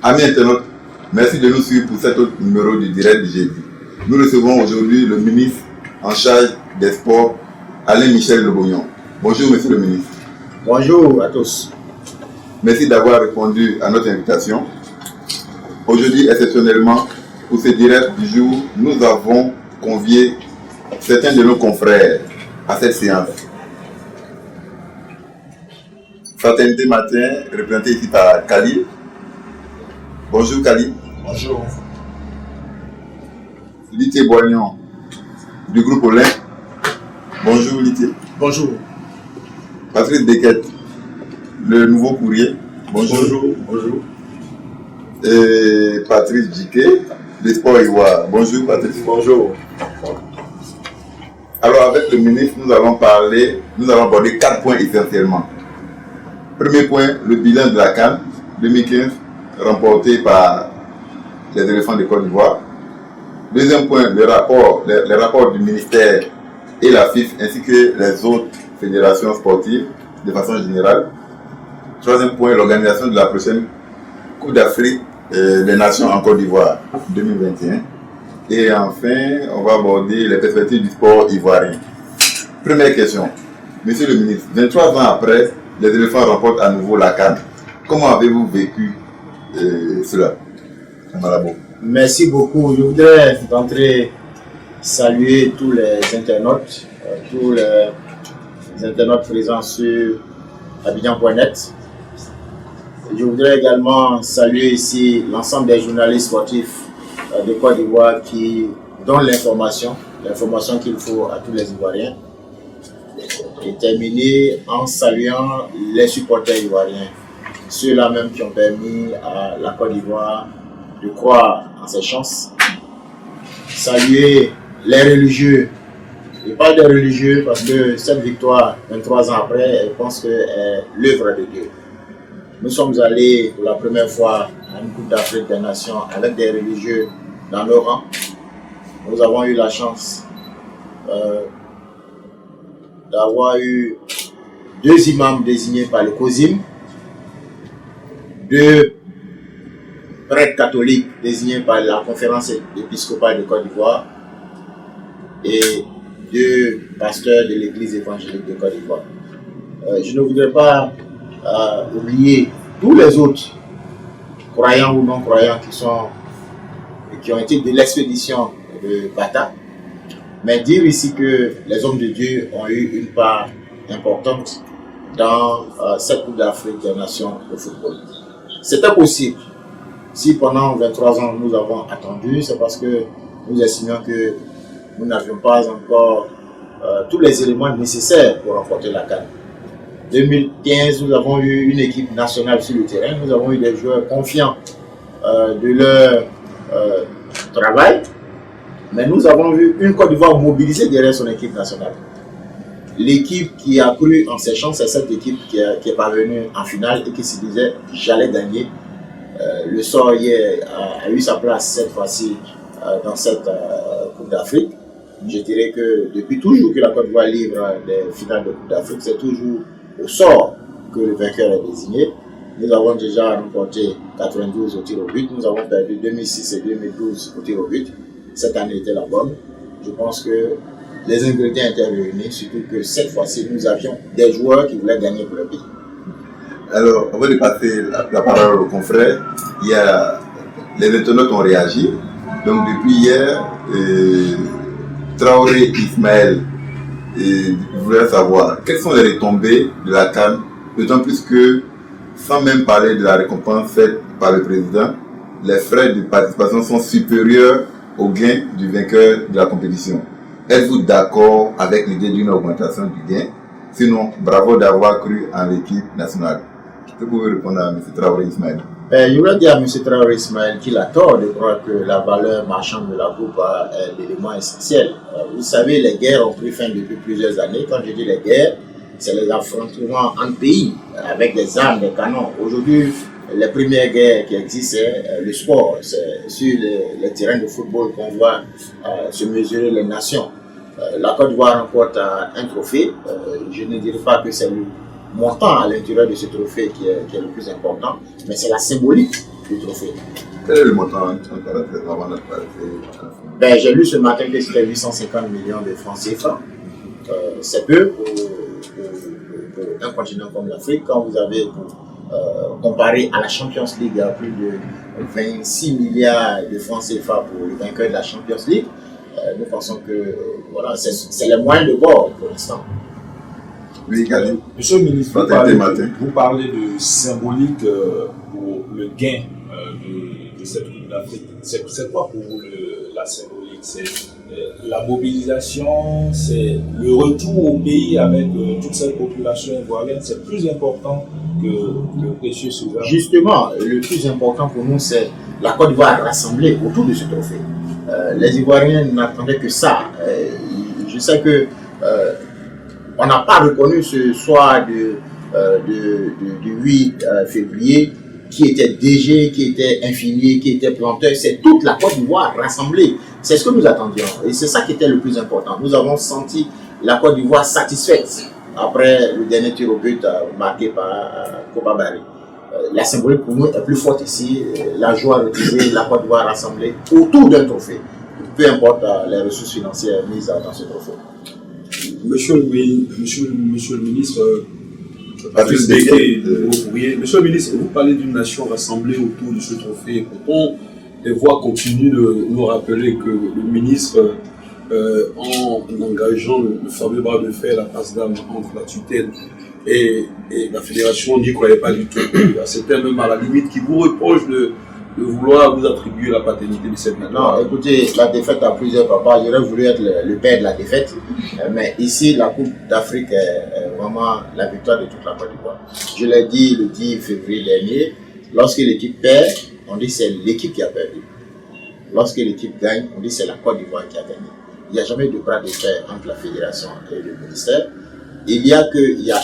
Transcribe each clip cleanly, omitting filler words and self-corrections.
Amis internautes, merci de nous suivre pour cet autre numéro du direct du jeudi. Nous recevons aujourd'hui le ministre en charge des sports, Alain Michel Lebognon. Bonjour monsieur le ministre. Bonjour à tous. Merci d'avoir répondu à notre invitation. Aujourd'hui, exceptionnellement, pour ce direct du jour, nous avons convié certains de nos confrères à cette séance. Fraternité Matin, représenté ici par Khalil. Bonjour Khalil. Bonjour. Litier Boignon du groupe Olin. Bonjour Litier. Bonjour. Patrice Desquettes, le nouveau courrier. Bonjour. Bonjour. Bonjour. Et Patrice Djiké, le sport Ivoire. Bonjour Patrice. Bonjour. Alors avec le ministre, nous allons aborder 4 points essentiellement. Premier point, le bilan de la CAN 2015 remporté par les éléphants de Côte d'Ivoire. Deuxième point, les rapports du ministère et la FIF ainsi que les autres fédérations sportives de façon générale. Troisième point, l'organisation de la prochaine Coupe d'Afrique des Nations en Côte d'Ivoire 2021. Et enfin, on va aborder les perspectives du sport ivoirien. Première question, monsieur le ministre, 23 ans après, les éléphants remportent à nouveau la CAN. Comment avez-vous vécu cela? Merci beaucoup. Je voudrais d'entrée saluer tous les internautes présents sur Abidjan.net. Je voudrais également saluer ici l'ensemble des journalistes sportifs de Côte d'Ivoire qui donnent l'information qu'il faut à tous les Ivoiriens. Et terminer en saluant les supporters ivoiriens, ceux-là même qui ont permis à la Côte d'Ivoire de croire en ses chances. Saluer les religieux. Je parle des religieux parce que cette victoire, 23 ans après, je pense que est l'œuvre de Dieu. Nous sommes allés pour la première fois à une Coupe d'Afrique des Nations avec des religieux dans nos rangs. Nous avons eu la chance d'avoir eu 2 imams désignés par le COSIM, 2 prêtres catholiques désignés par la conférence épiscopale de Côte d'Ivoire et 2 pasteurs de l'église évangélique de Côte d'Ivoire. Je ne voudrais pas oublier tous les autres, croyants ou non croyants, qui ont été de l'expédition de Bata, mais dire ici que les hommes de Dieu ont eu une part importante dans cette Coupe d'Afrique des Nations de football. C'était possible. Si pendant 23 ans nous avons attendu, c'est parce que nous estimions que nous n'avions pas encore tous les éléments nécessaires pour remporter la CAN. En 2015, nous avons eu une équipe nationale sur le terrain, nous avons eu des joueurs confiants de leur travail, mais nous avons vu une Côte d'Ivoire mobilisée derrière son équipe nationale. L'équipe qui a cru en ses chances, c'est cette équipe qui est parvenue en finale et qui se disait « j'allais gagner ». Le sort hier a eu sa place cette fois-ci dans cette Coupe d'Afrique. Je dirais que depuis toujours que la Côte d'Ivoire livre des finales de Coupe d'Afrique, c'est toujours au sort que le vainqueur est désigné. Nous avons déjà remporté 92 au tir au but, nous avons perdu 2006 et 2012 au tir au but. Cette année était la bonne. Je pense que les ingrédients étaient réunis, surtout que cette fois-ci, nous avions des joueurs qui voulaient gagner pour le pays. Alors, avant de passer la parole aux confrères, les internautes ont réagi. Donc, depuis hier, Traoré Ismaël, je voudrais savoir quelles sont les retombées de la CAN, d'autant plus que, sans même parler de la récompense faite par le président, les frais de participation sont supérieurs aux gains du vainqueur de la compétition. Êtes-vous d'accord avec l'idée d'une augmentation du gain? Sinon, bravo d'avoir cru en l'équipe nationale. Vous pouvez répondre à M. Traoré Ismaël. Je voudrais dire à M. Traoré Ismaël qu'il a tort de croire que la valeur marchande de la coupe est l'élément essentiel. Vous savez, les guerres ont pris fin depuis plusieurs années. Quand je dis les guerres, c'est les affrontements en pays avec des armes, des canons. Aujourd'hui, les premières guerres qui existent, c'est le sport. C'est sur les terrains de football qu'on voit se mesurer les nations. La Côte d'Ivoire remporte un trophée. Je ne dirais pas que c'est le montant à l'intérieur de ce trophée qui est le plus important, mais c'est la symbolique du trophée. Quel est le montant en caractère avant de Ben, j'ai lu ce matin que c'était 850 millions de francs CFA. C'est peu pour un continent comme l'Afrique. Quand vous avez comparé à la Champions League, il y a plus de 26 milliards de francs CFA pour le vainqueur de la Champions League. Nous pensons que voilà, c'est le moyen de bord pour l'instant. Oui, Gali. Monsieur le ministre, vous parlez de symbolique pour le gain de cette Coupe d'Afrique. C'est quoi pour vous la symbolique? C'est la mobilisation, c'est le retour au pays avec toute cette population ivoirienne. C'est plus important que le précieux César. Justement, le plus important pour nous, c'est la Côte d'Ivoire rassemblée autour de ce trophée. Les Ivoiriens n'attendaient que ça. Je sais que on n'a pas reconnu ce soir du 8 février qui était DG, qui était infirmier, qui était planteur. C'est toute la Côte d'Ivoire rassemblée. C'est ce que nous attendions. Et c'est ça qui était le plus important. Nous avons senti la Côte d'Ivoire satisfaite après le dernier tir au but marqué par Kopa Barry. La symbolique pour nous est plus forte ici. La joie retisée, la Côte d'Ivoire rassemblée autour d'un trophée. Peu importe les ressources financières mises dans ce trophée. Monsieur le ministre, Monsieur le ministre, vous parlez d'une nation rassemblée autour de ce trophée. Pourtant, les voix continuent de nous rappeler que le ministre, en engageant le fameux bras de fer, la passe d'âme entre la tutelle et la fédération, n'y croyait pas du tout. C'était même à la limite qui vous reproche de vouloir vous attribuer la paternité de cette nation. Non, écoutez, la défaite a plusieurs papas. J'aurais voulu être le père de la défaite. Mais ici, la Coupe d'Afrique est vraiment la victoire de toute la Côte d'Ivoire. Je l'ai dit le 10 février dernier, lorsque l'équipe perd, on dit que c'est l'équipe qui a perdu. Lorsque l'équipe gagne, on dit que c'est la Côte d'Ivoire qui a gagné. Il n'y a jamais de bras de fer entre la fédération et le ministère. Il y a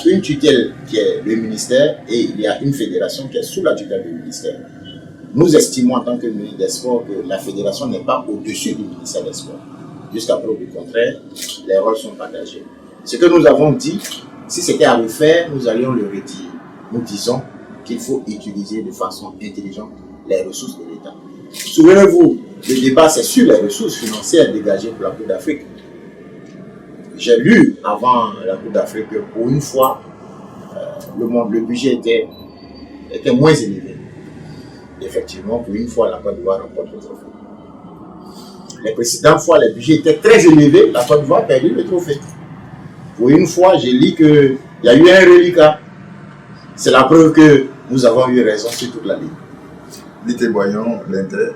une tutelle qui est le ministère et il y a une fédération qui est sous la tutelle du ministère. Nous estimons en tant que ministre des Sports que la fédération n'est pas au-dessus du ministère des Sports. Jusqu'à preuve du contraire, les rôles sont partagés. Ce que nous avons dit, si c'était à le faire, nous allions le retirer. Nous disons qu'il faut utiliser de façon intelligente les ressources de l'État. Souvenez-vous, le débat c'est sur les ressources financières dégagées pour la Coupe d'Afrique. J'ai lu avant la Coupe d'Afrique que pour une fois, le budget était moins élevé. Effectivement, pour une fois, la Côte d'Ivoire remporte le trophée. Les précédentes fois, les budgets étaient très élevés, la Côte d'Ivoire a perdu le trophée. Pour une fois, j'ai lu qu'il y a eu un reliquat. C'est la preuve que nous avons eu raison sur toute la ligne. Lité Boyon, l'Inter.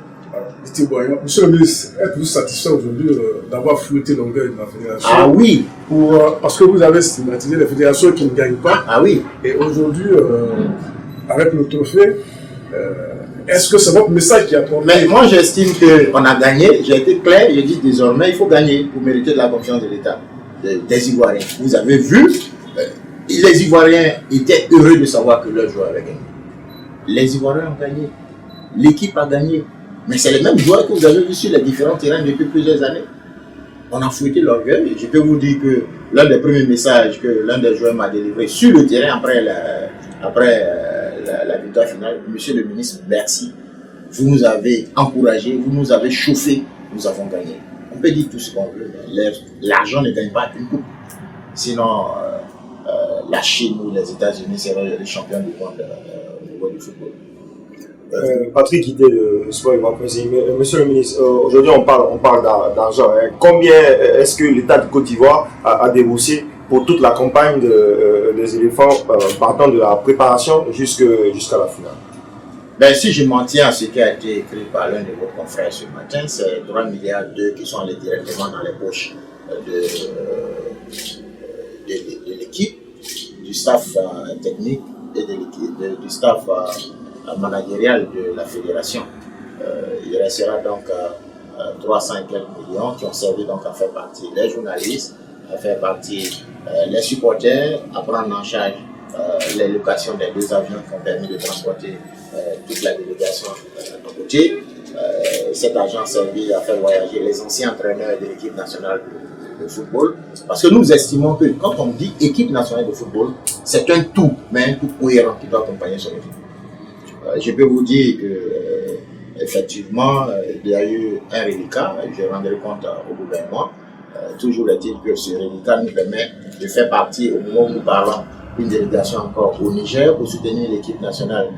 Lité Boyon, monsieur le ministre, êtes-vous satisfait aujourd'hui d'avoir flouté l'orgueil de la fédération? Ah oui. Parce que vous avez stigmatisé les fédérations qui ne gagnent pas. Ah oui. Et aujourd'hui, avec le trophée, est-ce que c'est votre message qui a porté? Mais moi, j'estime qu'on a gagné. J'ai été clair, j'ai dit désormais, il faut gagner pour mériter de la confiance de l'État, des Ivoiriens. Vous avez vu, les Ivoiriens étaient heureux de savoir que leur joueur avait gagné. Les Ivoiriens ont gagné. L'équipe a gagné. Mais c'est les mêmes joueurs que vous avez vus sur les différents terrains depuis plusieurs années. On a fouetté l'orgueil. Je peux vous dire que l'un des premiers messages que l'un des joueurs m'a délivré sur le terrain après la victoire finale, monsieur le ministre, merci. Vous nous avez encouragés, vous nous avez chauffés, nous avons gagné. On peut dire tout ce qu'on veut, mais l'argent ne gagne pas une coupe. Sinon, la Chine ou les États-Unis seront les champions du monde au niveau du football. Patrick Guité de Sport Ivoire Président. Monsieur le ministre, aujourd'hui on parle d'argent. Combien est-ce que l'État de Côte d'Ivoire a déboursé pour toute la campagne des éléphants partant de la préparation jusqu'à la finale? Ben, si je m'en tiens à ce qui a été écrit par l'un de vos confrères ce matin, c'est 3,2 milliards qui sont allés directement dans les poches de l'équipe, du staff technique et du staff managérial de la fédération. Il restera donc 300 et quelques millions qui ont servi donc à faire partie les journalistes, à faire partie les supporters, à prendre en charge les locations des 2 avions qui ont permis de transporter toute la délégation de côté. Cet argent a servi à faire voyager les anciens entraîneurs de l'équipe nationale de football. Parce que nous estimons que quand on dit équipe nationale de football, c'est un tout, mais un tout cohérent qui doit accompagner son équipe. Je peux vous dire que effectivement, il y a eu un reliquat, je rendrai compte au gouvernement. Toujours est-il que ce reliquat nous permet de faire partie, au moment où nous parlons, une délégation encore au Niger pour soutenir l'équipe nationale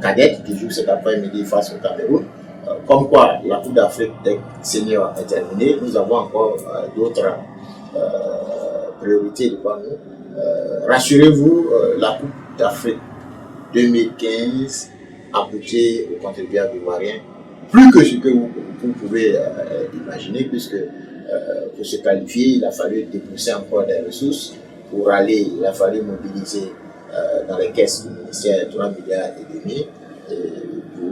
cadette qui joue cet après-midi face au Cameroun. Comme quoi, la Coupe d'Afrique des seniors est terminée, nous avons encore d'autres priorités devant nous. Rassurez-vous, la Coupe d'Afrique 2015 a coûté aux contribuables ivoiriens plus que ce que vous pouvez imaginer, puisque pour se qualifier, il a fallu débourser encore des ressources. Pour aller, il a fallu mobiliser dans les caisses du ministère 3 milliards et demi. Et pour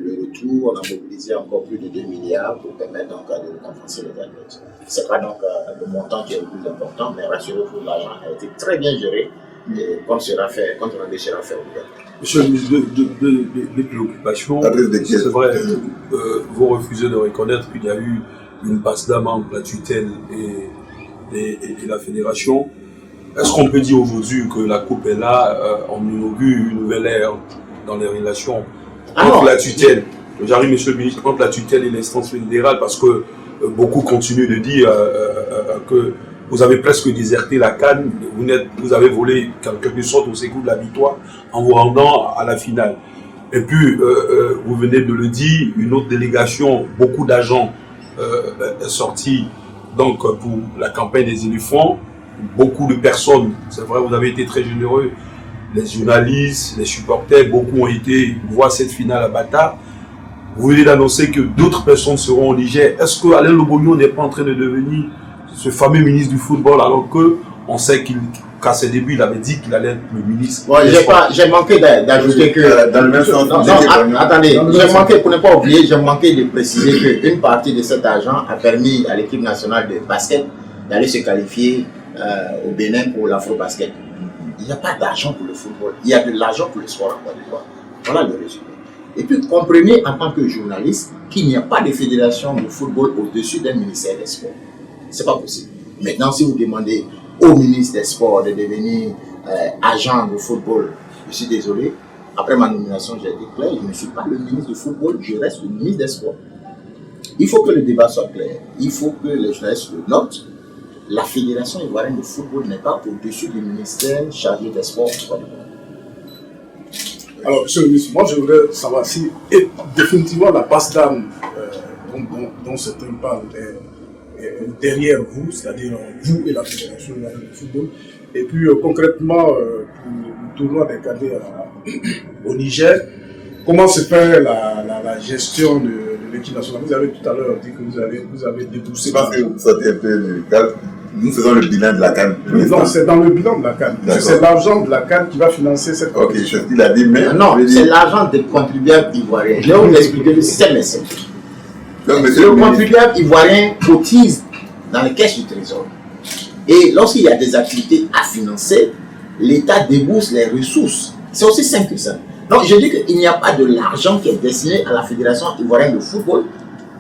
le retour, on a mobilisé encore plus de 2 milliards pour permettre donc de compenser les athlètes. Ce n'est pas donc le montant qui est le plus important, mais rassurez-vous, l'argent a été très bien géré et compte sera fait au gouvernement. Monsieur le ministre, des préoccupations, c'est vrai, vous refusez de reconnaître qu'il y a eu une passe d'âme entre la tutelle et la fédération. Est-ce qu'on peut dire aujourd'hui que la Coupe est là, on inaugure une nouvelle ère dans les relations entre la tutelle, j'arrive monsieur le ministre, entre la tutelle et l'instance fédérale, parce que beaucoup continuent de dire que vous avez presque déserté la CAN, vous avez volé quelque sorte au sécours de la victoire en vous rendant à la finale. Et puis, vous venez de le dire, une autre délégation, beaucoup d'agents est sorti donc pour la campagne des éléphants. Beaucoup de personnes, c'est vrai, vous avez été très généreux, les journalistes, les supporters, beaucoup ont été voir cette finale à Bata. Vous venez d'annoncer que d'autres personnes seront au Niger. Est-ce que Alain Lobogno n'est pas en train de devenir ce fameux ministre du football, alors qu'on sait qu'à ses débuts, il avait dit qu'il allait être le ministre. J'ai manqué d'ajouter que... Dans le même sens, attendez, pour ne pas oublier, j'ai manqué de préciser qu'une partie de cet argent a permis à l'équipe nationale de basket d'aller se qualifier au Bénin pour l'Afro-Basket. Il n'y a pas d'argent pour le football, il y a de l'argent pour le sport en Côte d'Ivoire. Voilà le résumé. Et puis comprenez en tant que journaliste qu'il n'y a pas de fédération de football au-dessus d'un ministère des Sports. C'est pas possible. Maintenant, si vous demandez au ministre des Sports de devenir agent de football, je suis désolé, après ma nomination, j'ai dit clair, je ne suis pas le ministre du football, je reste le ministre des Sports. Il faut que le débat soit clair, il faut que les journalistes le notent. La Fédération ivoirienne de football n'est pas au-dessus du ministère chargé des Sports. Alors, monsieur le ministre, moi je voudrais savoir si définitivement la passe d'âme dont certains parlent est derrière vous, c'est-à-dire vous et la Fédération ivoirienne de football, et puis concrètement pour le tournoi des cadets au Niger, comment se fait la gestion de l'équipe nationale? Vous avez tout à l'heure dit que vous avez déboursé. Je pense que vous sortez un peu du cadre. Nous faisons le bilan de la CAN. Non, c'est dans le bilan de la CAN. C'est l'argent de la CAN qui va financer cette compétition. Ok, c'est ce qu'il a dit, mais... Non, c'est l'argent des contribuables ivoiriens. Je vais vous expliquer le système est simple. Le contribuable ivoirien cotise dans les caisses du trésor. Et lorsqu'il y a des activités à financer, l'État débourse les ressources. C'est aussi simple que ça. Donc je dis qu'il n'y a pas de l'argent qui est destiné à la Fédération ivoirienne de football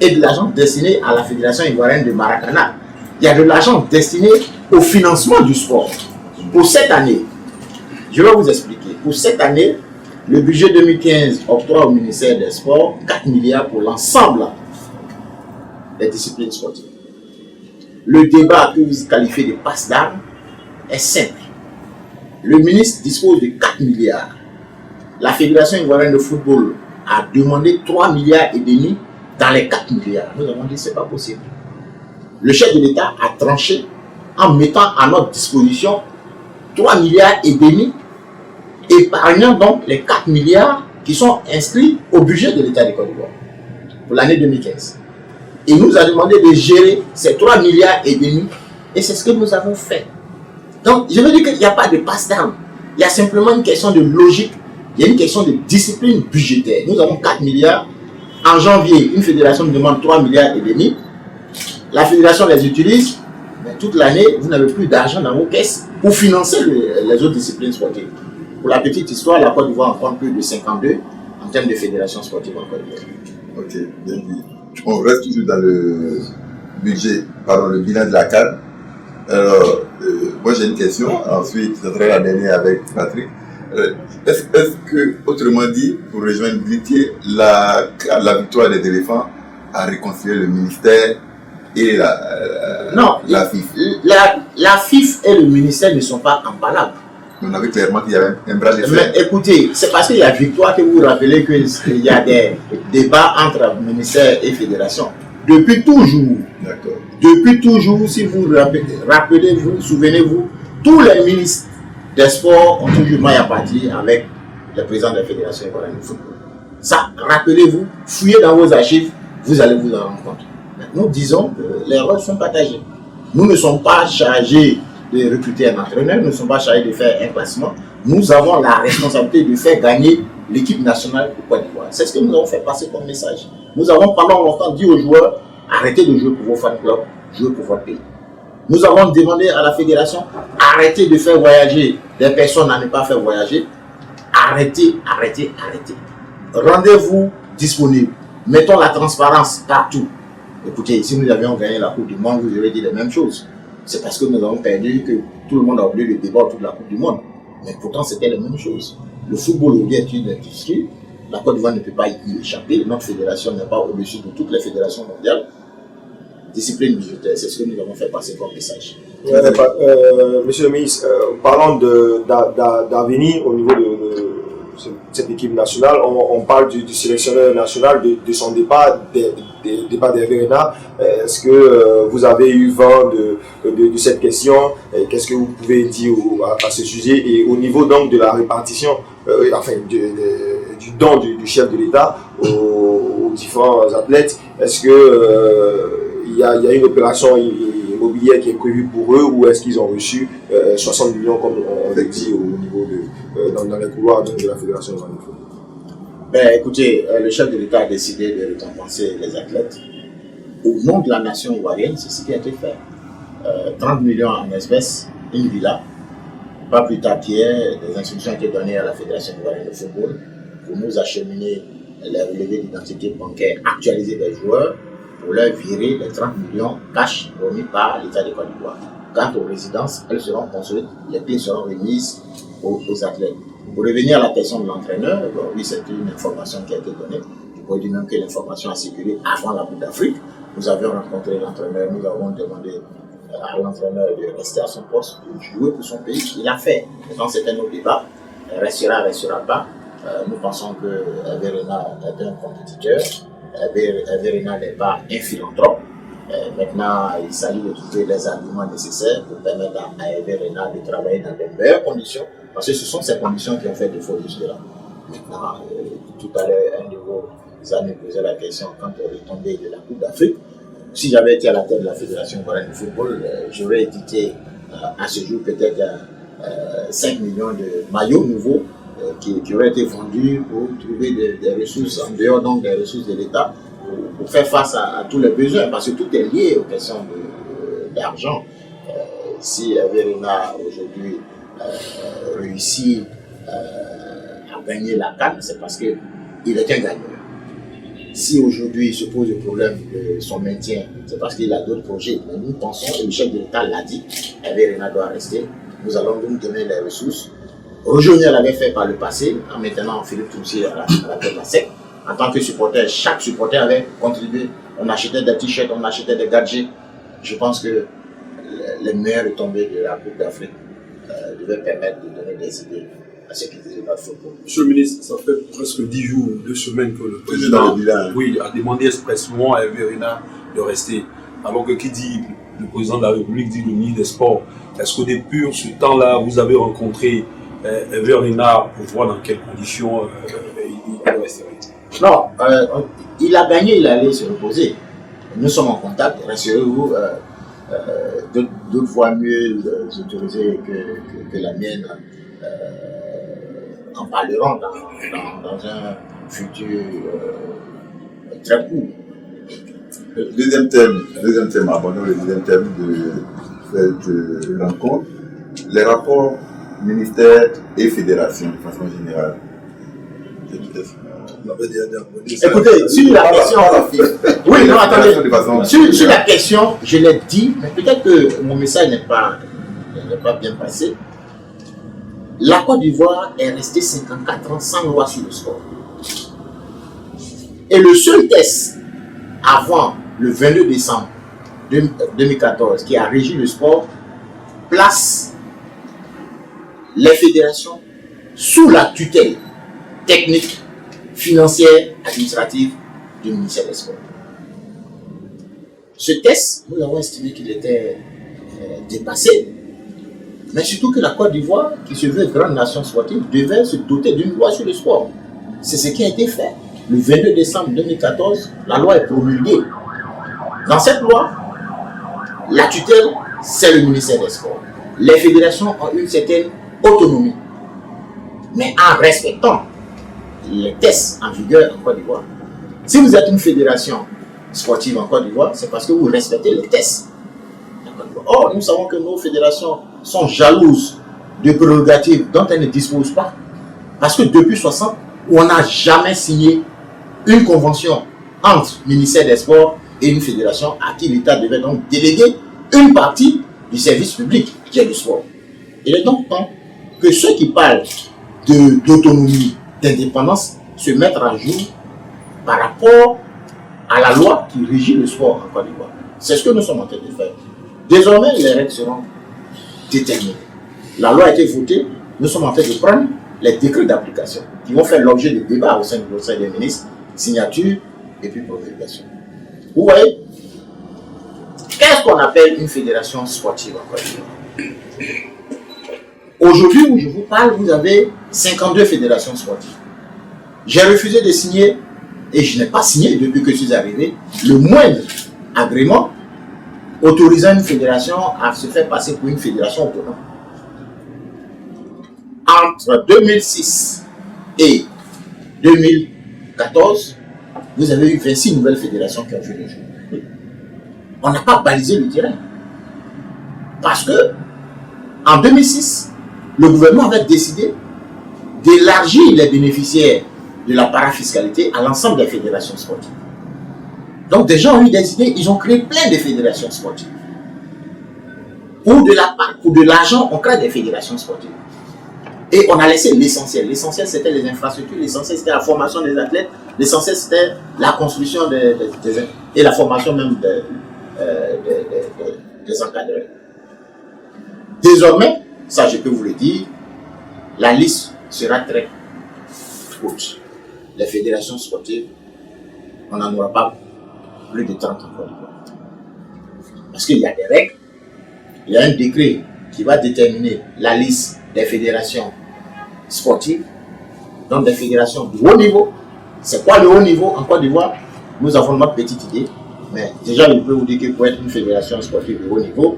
et de l'argent destiné à la Fédération ivoirienne de Maracana. Il y a de l'argent destiné au financement du sport. Pour cette année, je vais vous expliquer. Pour cette année, le budget 2015 octroie au ministère des Sports 4 milliards pour l'ensemble des disciplines sportives. Le débat que vous qualifiez de passe d'armes est simple. Le ministre dispose de 4 milliards. La Fédération ivoirienne de football a demandé 3 milliards et demi dans les 4 milliards. Nous avons dit que ce n'est pas possible. Le chef de l'État a tranché en mettant à notre disposition 3 milliards et demi, épargnant donc les 4 milliards qui sont inscrits au budget de l'État de Côte d'Ivoire pour l'année 2015. Il nous a demandé de gérer ces 3 milliards et demi et c'est ce que nous avons fait. Donc, je veux dire qu'il n'y a pas de passe-d'armes. Il y a simplement une question de logique, il y a une question de discipline budgétaire. Nous avons 4 milliards. En janvier, une fédération nous demande 3 milliards et demi. La fédération les utilise, mais toute l'année, vous n'avez plus d'argent dans vos caisses pour financer les autres disciplines sportives. Pour la petite histoire, la Côte d'Ivoire en compte plus de 52 en termes de fédération sportive en Côte d'Ivoire. Ok, bien dit. On reste toujours dans le budget, pardon, le bilan de la CAN. Alors, moi j'ai une question, ensuite ce sera la dernière avec Patrick. Est-ce que, autrement dit, pour rejoindre Glitier, la victoire des éléphants a réconcilié le ministère et la FIF? La FIF et le ministère ne sont pas empalables. On a vu clairement qu'il y avait un bras de fer. Mais écoutez, c'est parce qu'il y a victoire que vous vous rappelez qu'il y a des débats entre ministère et fédération. Depuis toujours. D'accord. Depuis toujours, si vous rappelez-vous, souvenez-vous, tous les ministres des sports ont toujours maille à partir avec le président de la fédération ivoirienne de football. Ça, rappelez-vous, fouillez dans vos archives, vous allez vous en rendre compte. Nous disons que les rôles sont partagés. Nous ne sommes pas chargés de recruter un entraîneur, nous ne sommes pas chargés de faire un classement. Nous avons la responsabilité de faire gagner l'équipe nationale au Côte d'Ivoire. C'est ce que nous avons fait passer comme message. Nous avons pendant longtemps dit aux joueurs, arrêtez de jouer pour vos fan clubs, jouez pour votre pays. Nous avons demandé à la fédération, arrêtez de faire voyager des personnes à ne pas faire voyager. Arrêtez. Rendez-vous disponible. Mettons la transparence partout. Écoutez, si nous avions gagné la Coupe du Monde, vous auriez dit les mêmes choses. C'est parce que nous avons perdu que tout le monde a oublié le débat autour de la Coupe du Monde. Mais pourtant, c'était les mêmes choses. Le football aujourd'hui est une industrie. La Côte d'Ivoire ne peut pas y échapper. Notre fédération n'est pas au-dessus de toutes les fédérations mondiales. Discipline budgétaire, c'est ce que nous avons fait passer comme message. Monsieur le ministre, parlant d'avenir au niveau de cette équipe nationale, on parle du sélectionneur national, de son départ, des débats d'Hervé Renard. Est-ce que vous avez eu vent de cette question? Qu'est-ce que vous pouvez dire à ce sujet? Et au niveau donc de la répartition, du don du chef de l'État aux différents athlètes, est-ce que il y a une opération immobilière qui est prévue pour eux, ou est-ce qu'ils ont reçu 60 millions comme on l'a dit au niveau dans les couloirs de la Fédération de football? Écoutez, le chef de l'État a décidé de récompenser les athlètes. Au nom de la nation ivoirienne, c'est ce qui a été fait. 30 millions en espèces, une villa. Pas plus tard qu'hier, des instructions ont été données à la Fédération ivoirienne de football pour nous acheminer les relevés d'identité bancaire actualisés des joueurs, pour leur virer les 30 millions cash remis par l'État de Côte d'Ivoire. Quant aux résidences, elles seront construites, les clés seront remises aux athlètes. Pour revenir à la question de l'entraîneur, oui, c'est une information qui a été donnée. Je pourrais dire même que l'information a circulé avant la Coupe d'Afrique. Nous avions rencontré l'entraîneur, nous avons demandé à l'entraîneur de rester à son poste, de jouer pour son pays. Il a fait. Maintenant, c'était nos débats. Restera pas. Nous pensons que Hervé Renard est un compétiteur. Hervé Renard n'est pas un philanthrope. Maintenant, il s'agit de trouver les arguments nécessaires pour permettre à Hervé Renard de travailler dans de meilleures conditions, parce que ce sont ces conditions qui ont fait défaut jusque-là. Maintenant, tout à l'heure, un de vos amis posait la question quant aux retombées de la Coupe d'Afrique. Si j'avais été à la tête de la Fédération ivoirienne de football, j'aurais édité à ce jour peut-être 5 millions de maillots nouveaux qui auraient été vendus pour trouver des ressources en dehors donc des ressources de l'État pour faire face à tous les besoins, parce que tout est lié aux questions d'argent. Si Hervé Renard aujourd'hui réussit à gagner la CAN, c'est parce qu'il est un gagneur. Si aujourd'hui il se pose le problème de son maintien, c'est parce qu'il a d'autres projets. Mais nous pensons, et le chef de l'État l'a dit, Hervé Renard doit rester. Nous allons donc donner les ressources. Roger l'avait fait par le passé, en maintenant Philippe Toursier à la tête de la SEC. En tant que supporter, chaque supporter avait contribué. On achetait des t-shirts, on achetait des gadgets. Je pense que les meilleures retombées de la Coupe d'Afrique devaient permettre de donner des idées à ceux qui disaient pas de football. Monsieur le ministre, ça fait presque 10 jours, 2 semaines que le président a demandé expressément à Hervé Renard de rester. Alors que qui dit le président de la République dit le ministre des Sports. Est-ce que depuis ce temps-là, vous avez rencontré Hervé Renard pour voir dans quelles conditions il doit rester? Non, il a gagné, il allait se reposer. Nous sommes en contact, rassurez-vous, d'autres fois mieux autorisées que la mienne en parleront dans un futur très court. Deuxième thème, abordons le deuxième thème de cette rencontre, les rapports ministère et fédération de façon générale. Écoutez, sur la question, oui, non, attendez, sur la question, je l'ai dit, mais peut-être que mon message n'est pas bien passé. la Côte d'Ivoire est restée 54 ans sans loi sur le sport. Et le seul test avant le 22 décembre 2014 qui a régi le sport place les fédérations sous la tutelle technique, financière, administrative du ministère des Sports. Ce test, nous avons estimé qu'il était dépassé, mais surtout que la Côte d'Ivoire, qui se veut grande nation sportive, devait se doter d'une loi sur le sport. C'est ce qui a été fait. Le 22 décembre 2014, la loi est promulguée. Dans cette loi, la tutelle, c'est le ministère des Sports. Les fédérations ont une certaine autonomie, mais en respectant les tests en vigueur en Côte d'Ivoire. Si vous êtes une fédération sportive en Côte d'Ivoire, c'est parce que vous respectez les tests. Or, nous savons que nos fédérations sont jalouses de prérogatives dont elles ne disposent pas. Parce que depuis 60, on n'a jamais signé une convention entre le ministère des Sports et une fédération à qui l'État devait donc déléguer une partie du service public qui est le sport. Il est donc temps que ceux qui parlent d'autonomie, d'indépendance, se mettent à jour par rapport à la loi qui régit le sport en Côte d'Ivoire. C'est ce que nous sommes en train de faire. Désormais, les règles seront déterminées. La loi a été votée, nous sommes en train de prendre les décrets d'application qui vont faire l'objet de débats au sein du Conseil des ministres, signature et puis promulgation. Vous voyez, qu'est-ce qu'on appelle une fédération sportive en Côte d'Ivoire? Aujourd'hui où je vous parle, vous avez 52 fédérations sportives. J'ai refusé de signer, et je n'ai pas signé depuis que je suis arrivé, le moindre agrément autorisant une fédération à se faire passer pour une fédération autonome. Entre 2006 et 2014, vous avez eu 26 nouvelles fédérations qui ont vu le jour. On n'a pas balisé le terrain. Parce que, en 2006, le gouvernement avait décidé d'élargir les bénéficiaires de la parafiscalité à l'ensemble des fédérations sportives. Donc des gens ont eu des idées, ils ont créé plein de fédérations sportives. Pour de l'argent, on crée des fédérations sportives. Et on a laissé l'essentiel. L'essentiel, c'était les infrastructures, l'essentiel, c'était la formation des athlètes, l'essentiel, c'était la construction et la formation même des encadreurs. Désormais, ça je peux vous le dire, la liste sera très haute. Les fédérations sportives, on n'en aura pas plus de 30 encore. Parce qu'il y a des règles, il y a un décret qui va déterminer la liste des fédérations sportives, donc des fédérations de haut niveau. C'est quoi le haut niveau en Côte d'Ivoire? Nous avons notre petite idée, mais déjà je peux vous dire que pour être une fédération sportive de haut niveau,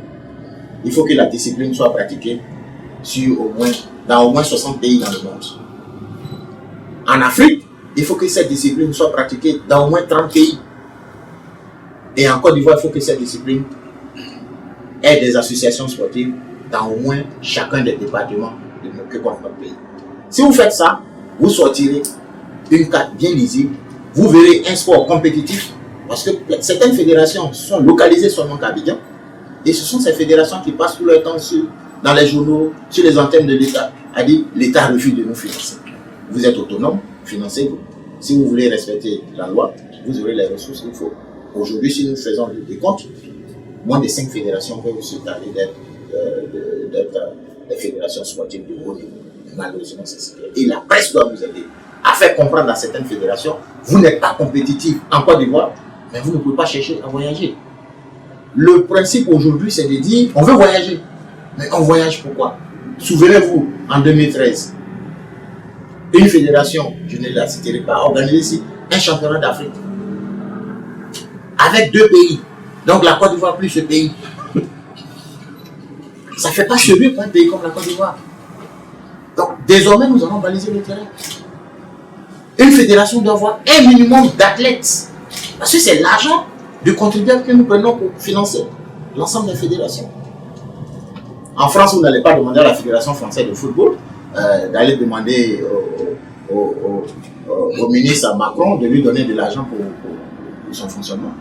il faut que la discipline soit pratiquée dans au moins 60 pays dans le monde. En Afrique, il faut que cette discipline soit pratiquée dans au moins 30 pays. Et en Côte d'Ivoire, il faut que cette discipline ait des associations sportives dans au moins chacun des départements que compte notre pays. Si vous faites ça, vous sortirez une carte bien lisible, vous verrez un sport compétitif, parce que certaines fédérations sont localisées seulement qu'à Abidjan, et ce sont ces fédérations qui passent tout leur temps dans les journaux, sur les antennes de l'État, à dire l'État refuse de nous financer. Vous êtes autonome, financez-vous. Si vous voulez respecter la loi, vous aurez les ressources qu'il faut. Aujourd'hui, si nous faisons le décompte, moins de 5 fédérations peuvent se tarder d'être des fédérations sportives de haut niveau. Malheureusement, c'est ce qu'il y a. Et la presse doit nous aider à faire comprendre à certaines fédérations, vous n'êtes pas compétitif en Côte d'Ivoire, mais vous ne pouvez pas chercher à voyager. Le principe aujourd'hui, c'est de dire, on veut voyager. Mais on voyage pourquoi? Souvenez-vous, en 2013, une fédération, je ne la citerai pas, a organisé ici un championnat d'Afrique. Avec 2 pays. Donc la Côte d'Ivoire plus ce pays. Ça ne fait pas sérieux pour un pays comme la Côte d'Ivoire. Donc désormais, nous allons baliser le terrain. Une fédération doit avoir un minimum d'athlètes. Parce que c'est l'argent du contribuable que nous prenons pour financer l'ensemble des fédérations. En France, vous n'allez pas demander à la Fédération française de football d'aller demander au ministre Macron de lui donner de l'argent pour son fonctionnement.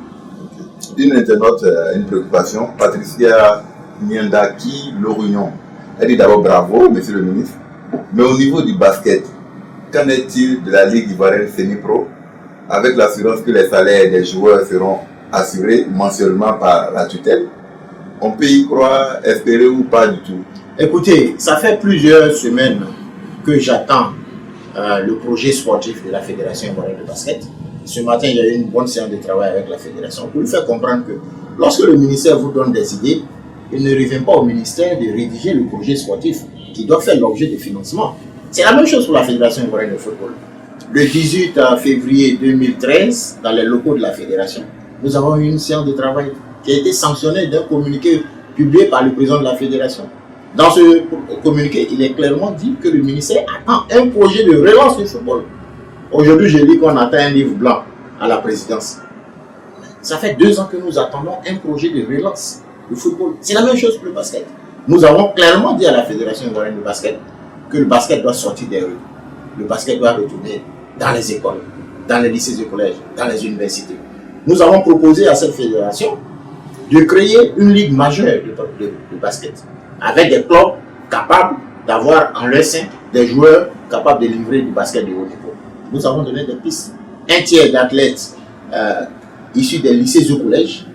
Une internaute a une préoccupation. Patricia Niendaki Lorignon. Elle dit d'abord bravo, monsieur le ministre. Mais au niveau du basket, qu'en est-il de la Ligue ivoirienne semi-pro, avec l'assurance que les salaires des joueurs seront assurés mensuellement par la tutelle? On peut y croire, espérer ou pas du tout? Écoutez, ça fait plusieurs semaines que j'attends le projet sportif de la Fédération ivoirienne de basket. Ce matin, il y a eu une bonne séance de travail avec la Fédération pour lui faire comprendre que lorsque le ministère vous donne des idées, il ne revient pas au ministère de rédiger le projet sportif qui doit faire l'objet de financement. C'est la même chose pour la Fédération ivoirienne de football. Le 18 février 2013, dans les locaux de la Fédération, nous avons eu une séance de travail qui a été sanctionnée d'un communiqué publié par le président de la Fédération. Dans ce communiqué, il est clairement dit que le ministère attend un projet de relance du football. Aujourd'hui, je dis qu'on attend un livre blanc à la présidence. Ça fait 2 ans que nous attendons un projet de relance du football. C'est la même chose pour le basket. Nous avons clairement dit à la Fédération ivoirienne de basket que le basket doit sortir des rues. Le basket doit retourner dans les écoles, dans les lycées et collèges, dans les universités. Nous avons proposé à cette fédération de créer une ligue majeure de basket avec des clubs capables d'avoir en leur sein des joueurs capables de livrer du basket de haut niveau. Nous avons donné des pistes. Un tiers d'athlètes issus des lycées et collèges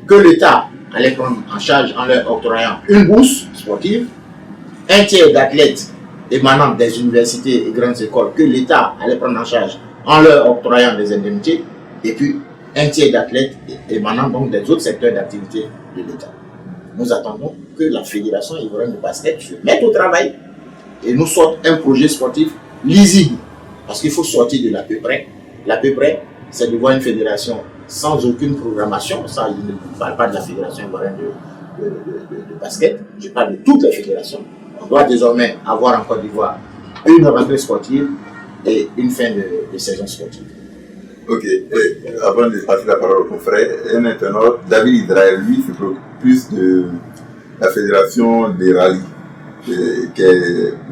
que l'État allait prendre en charge en leur octroyant une bourse sportive. Un tiers d'athlètes émanant des universités et grandes écoles que l'État allait prendre en charge en leur octroyant des indemnités. Et puis un tiers d'athlètes émanant donc des autres secteurs d'activité de l'État. Nous attendons que la Fédération ivoirienne de basket se mette au travail et nous sorte un projet sportif lisible. Parce qu'il faut sortir de l'à peu près. L'à peu près, c'est de voir une fédération sans aucune programmation. Ça, je ne parle pas de la Fédération ivoirienne de basket. Je parle de toutes les fédérations. On doit désormais avoir en Côte d'Ivoire une rentrée sportive et une fin de saison sportive. Ok, avant de passer la parole au confrère, un internaute, David Israël, lui, se préoccupe plus de la fédération des rallyes,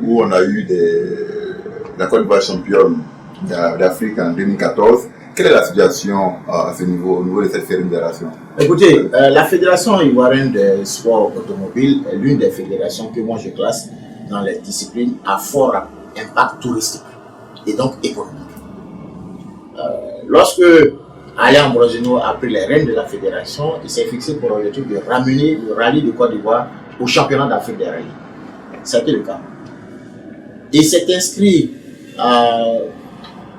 où on a eu la Côte d'Ivoire championne d'Afrique en 2014. Quelle est la situation à ce niveau, au niveau de cette fédération? Écoutez, la Fédération ivoirienne des sports automobiles est l'une des fédérations que moi je classe dans les disciplines à fort impact touristique et donc économique. Lorsque Alain Ambrosino a pris les rênes de la fédération, il s'est fixé pour objectif de ramener le rallye de Côte d'Ivoire au championnat d'Afrique des rallyes. C'était le cas. Il s'est inscrit à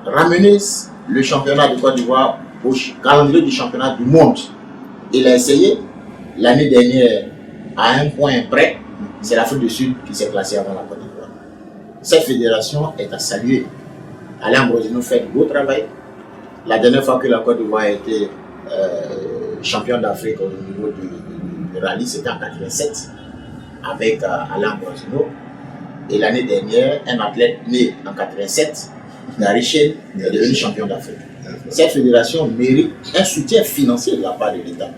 ramener le championnat de Côte d'Ivoire au calendrier du championnat du monde. Il a essayé l'année dernière à un point près, c'est l'Afrique du Sud qui s'est classée avant la Côte d'Ivoire. Cette fédération est à saluer. Alain Ambrosino fait du beau travail. La dernière fois que la Côte d'Ivoire a été championne d'Afrique au niveau du rallye, c'était en 1987 avec Alain Ambrosino. Et l'année dernière, un athlète né en 1987, Garichel, est devenu champion d'Afrique. Cette fédération mérite un soutien financier de la part de l'État.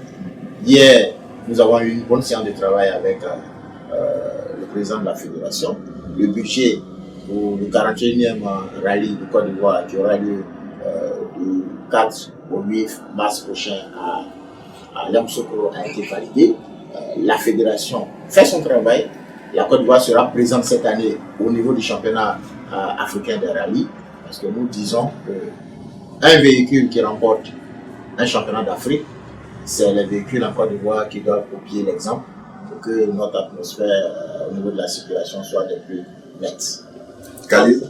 Hier, nous avons eu une bonne séance de travail avec le président de la fédération. Le budget pour le 41e rallye de Côte d'Ivoire qui aura lieu du 4 au 8 mars prochain à Yamoussoukro a été validé. La fédération fait son travail. La Côte d'Ivoire sera présente cette année au niveau du championnat africain de rallye. Parce que nous disons qu'un véhicule qui remporte un championnat d'Afrique, c'est le véhicule en Côte d'Ivoire qui doit copier l'exemple pour que notre atmosphère au niveau de la circulation soit des plus nette.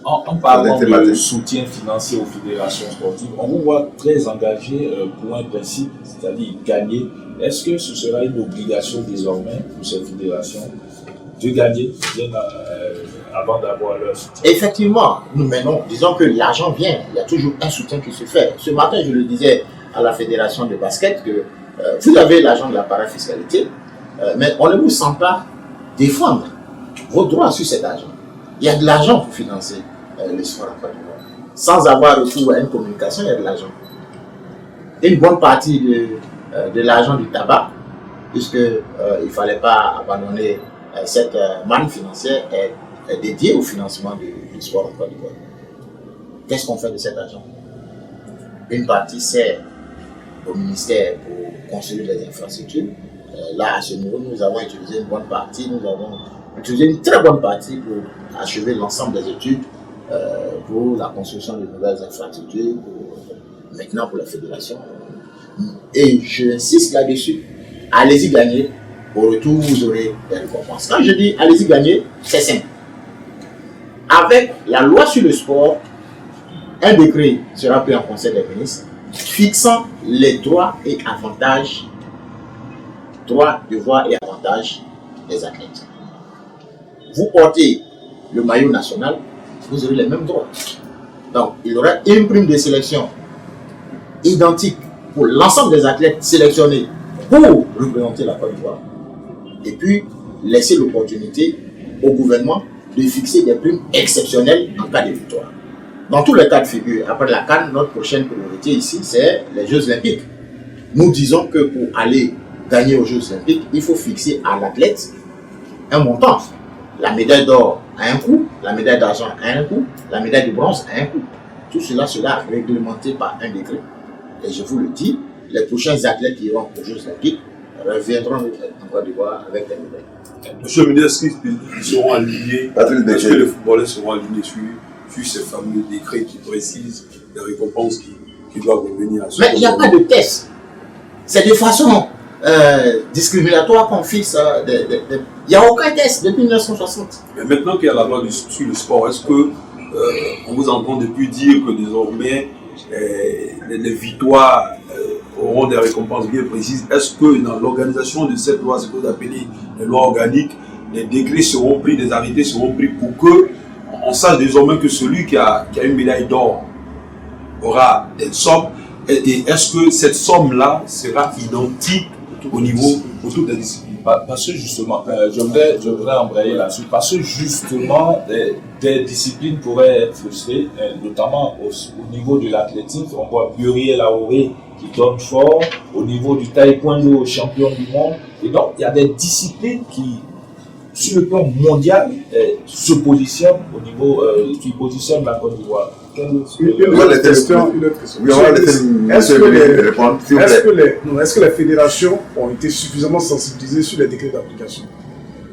En parlant de soutien financier aux fédérations sportives, on vous voit très engagé pour un principe, c'est-à-dire gagner. Est-ce que ce sera une obligation désormais pour ces fédérations de gagner bien avant d'avoir leur soutien? Effectivement, nous menons, disons que l'argent vient, il y a toujours un soutien qui se fait. Ce matin, je le disais à la fédération de basket que vous avez l'argent de la parafiscalité, mais on ne vous sent pas défendre vos droits sur cet argent. Il y a de l'argent pour financer le sport en Côte d'Ivoire. Sans avoir recours à une communication, il y a de l'argent. Une bonne partie de l'argent du tabac, puisqu'il ne fallait pas abandonner cette manne financière, est dédiée au financement du sport en Côte d'Ivoire. Qu'est-ce qu'on fait de cet argent? Une partie sert au ministère pour construire des infrastructures. Là, à ce niveau, nous avons utilisé une bonne partie. Nous avons utiliser une très bonne partie pour achever l'ensemble des études pour la construction de nouvelles infrastructures, maintenant pour la fédération. Et j'insiste là-dessus, allez-y gagner, au retour vous aurez des récompenses. Quand je dis allez-y gagner, c'est simple. Avec la loi sur le sport, un décret sera pris en Conseil des ministres fixant les droits et avantages, droits, devoirs et avantages des athlètes. Vous portez le maillot national, vous aurez les mêmes droits. Donc, il y aura une prime de sélection identique pour l'ensemble des athlètes sélectionnés pour représenter la Côte d'Ivoire. Et puis, laisser l'opportunité au gouvernement de fixer des primes exceptionnelles en cas de victoire. Dans tous les cas de figure, après la CAN, notre prochaine priorité ici, c'est les Jeux Olympiques. Nous disons que pour aller gagner aux Jeux Olympiques, il faut fixer à l'athlète un montant. La médaille d'or a un coût, la médaille d'argent a un coût, la médaille de bronze a un coût. Tout cela sera réglementé par un décret. Et je vous le dis, les prochains athlètes qui iront aux Jeux Olympiques reviendront en Côte d'Ivoire avec des médailles. Monsieur le ministre, est-ce qu'ils seront alignés? Est-ce que les footballeurs seront alignés sur ces fameux décrets qui précisent les récompenses qui doivent revenir à ce Mais il n'y a pas de test. C'est de façon discriminatoire qu'on fixe. Il n'y a aucun test depuis 1960. Mais maintenant qu'il y a la loi sur le sport, est-ce que on vous entend depuis dire que désormais les victoires auront des récompenses bien précises? Est-ce que dans l'organisation de cette loi, ce que vous appelez les lois organiques, les décrets seront pris, des arrêtés seront pris pour que on sache désormais que celui qui a une médaille d'or aura des sommes, et est-ce que cette somme-là sera identique au niveau pour toutes les disciplines? Parce que justement, je voudrais embrayer là-dessus, parce que justement, des disciplines pourraient être frustrées, notamment au niveau de l'athlétisme. On voit Muriel Aoré qui donne fort, au niveau du taekwondo, champion du monde. Et donc, il y a des disciplines qui, sur le plan mondial, se positionnent au niveau, qui positionnent la Côte d'Ivoire. Est-ce que les fédérations ont été suffisamment sensibilisées sur les décrets d'application?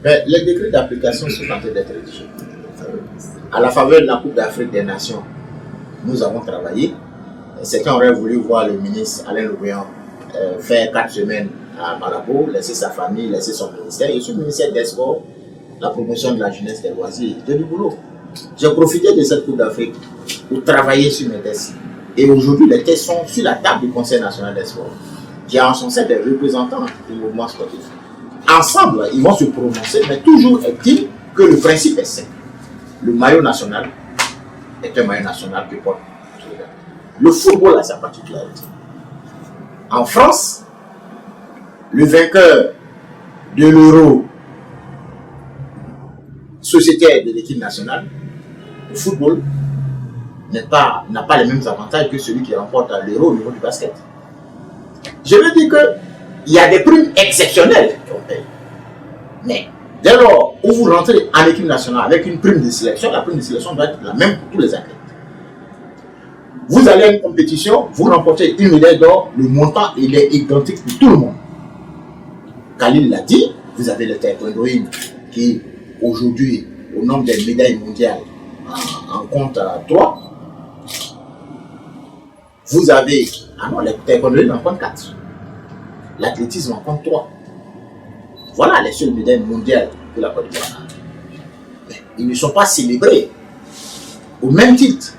Les décrets d'application sont en train d'être rédigés. À la faveur de la Coupe d'Afrique des Nations, nous avons travaillé. Certains auraient voulu voir le ministre Alain Loubriand faire 4 semaines à Malabo, laisser sa famille, laisser son ministère. Et sur le ministère des Sports, la promotion de la jeunesse des loisirs, de du boulot. J'ai profité de cette Coupe d'Afrique pour travailler sur mes tests. Et aujourd'hui, les tests sont sur la table du Conseil national des sports, qui a en son sein des représentants du mouvement sportif. Ensemble, ils vont se prononcer, mais toujours est-il que le principe est simple. Le maillot national est un maillot national que porte tout le monde. Le football a sa particularité. En France, le vainqueur de l'Euro sociétaire de l'équipe nationale, le football n'a pas les mêmes avantages que celui qui remporte l'Euro au niveau du basket. Je veux dire qu'il y a des primes exceptionnelles qu'on paye. Mais dès lors où vous rentrez en équipe nationale avec une prime de sélection, la prime de sélection doit être la même pour tous les athlètes. Vous allez à une compétition, vous remportez une médaille d'or, le montant il est identique pour tout le monde. Khalil l'a dit, vous avez le taekwondo qui aujourd'hui, au nombre des médailles mondiales, en compte 3. Vous avez, les taekwondo en compte 4. L'athlétisme en compte 3. Voilà les seules médailles mondiales que la Côte d'Ivoire a. Mais ils ne sont pas célébrés au même titre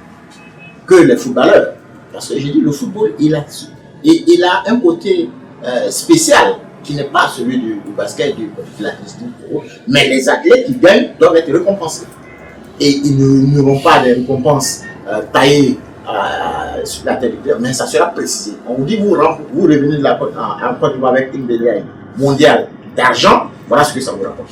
que les footballeurs. Parce que j'ai dit, le football, il a un côté spécial qui n'est pas celui du basket, de l'athlétisme. Mais les athlètes qui gagnent doivent être récompensés. Et ils n'auront pas des récompenses taillées sur la tête du cœur, mais ça sera précisé. On vous dit, vous revenez de la Côte d'Ivoire avec une médaille mondiale d'argent, voilà ce que ça vous rapporte.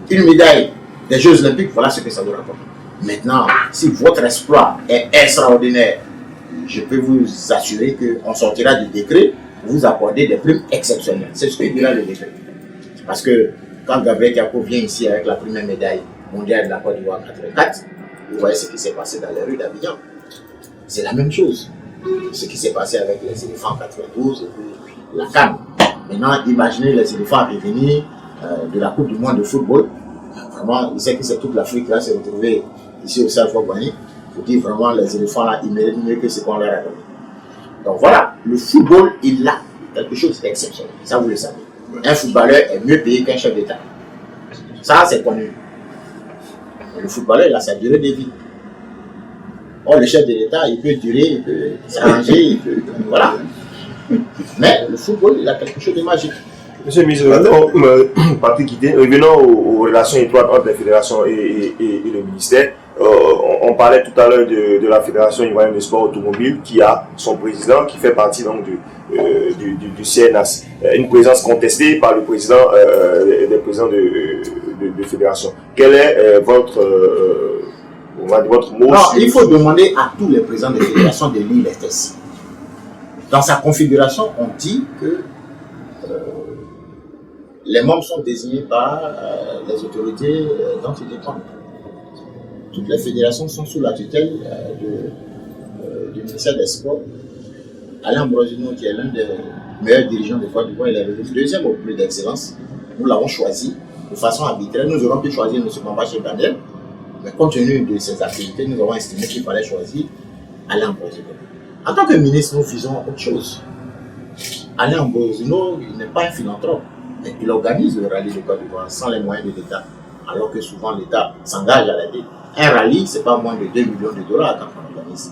Une médaille des Jeux Olympiques, voilà ce que ça vous rapporte. Maintenant, si votre exploit est extraordinaire, je peux vous assurer qu'on sortira du décret pour vous accorder des primes exceptionnelles. C'est ce que dira le décret. Parce que quand Gabriel Diaco vient ici avec la première médaille mondiale de la Côte d'Ivoire en 1984, vous voyez ce qui s'est passé dans les rues d'Abidjan. C'est la même chose. Ce qui s'est passé avec les éléphants en 92 et puis la CAN. Maintenant, imaginez les éléphants revenir de la Coupe du monde de football. Vraiment, il sait que c'est toute l'Afrique qui va se retrouver ici au Stade Fort-Boigny. Pour dire vraiment, les éléphants là, ils méritent mieux que ce qu'on leur a donné. Donc voilà, le football, il a quelque chose d'exceptionnel. Ça, vous le savez. Un footballeur est mieux payé qu'un chef d'État. Ça, c'est connu. Mais le footballeur, il a sa durée de vie. Or, le chef de l'État, il peut durer, il peut s'arranger, il peut. Voilà. Mais le football, il a quelque chose de magique. Monsieur le ministre, Patrick Guité, revenons aux relations étroites entre la fédération et le ministère. On parlait tout à l'heure de la Fédération ivoirienne de sport automobile qui a son président qui fait partie donc du CNAS. Une présence contestée par le président des présidents de fédération. Quel est votre mot? Non, il faut demander à tous les présidents de fédération de lire les tests. Dans sa configuration, on dit que les membres sont désignés par les autorités dont ils dépendent. Toutes les fédérations sont sous la tutelle du ministère des Sports. Alain Ambrosino, qui est l'un des meilleurs dirigeants de Côte d'Ivoire, il est le deuxième au plus d'excellence. Nous l'avons choisi de façon arbitraire. Nous aurions pu choisir M. Bambaché Daniel, mais compte tenu de ses activités, nous avons estimé qu'il fallait choisir Alain Ambrosino. En tant que ministre, nous faisons autre chose. Alain Ambrosino, il n'est pas un philanthrope, mais il organise le rallye de Côte d'Ivoire sans les moyens de l'État, alors que souvent l'État s'engage à l'aider. Un rallye, ce n'est pas moins de 2 millions de dollars quand on organise.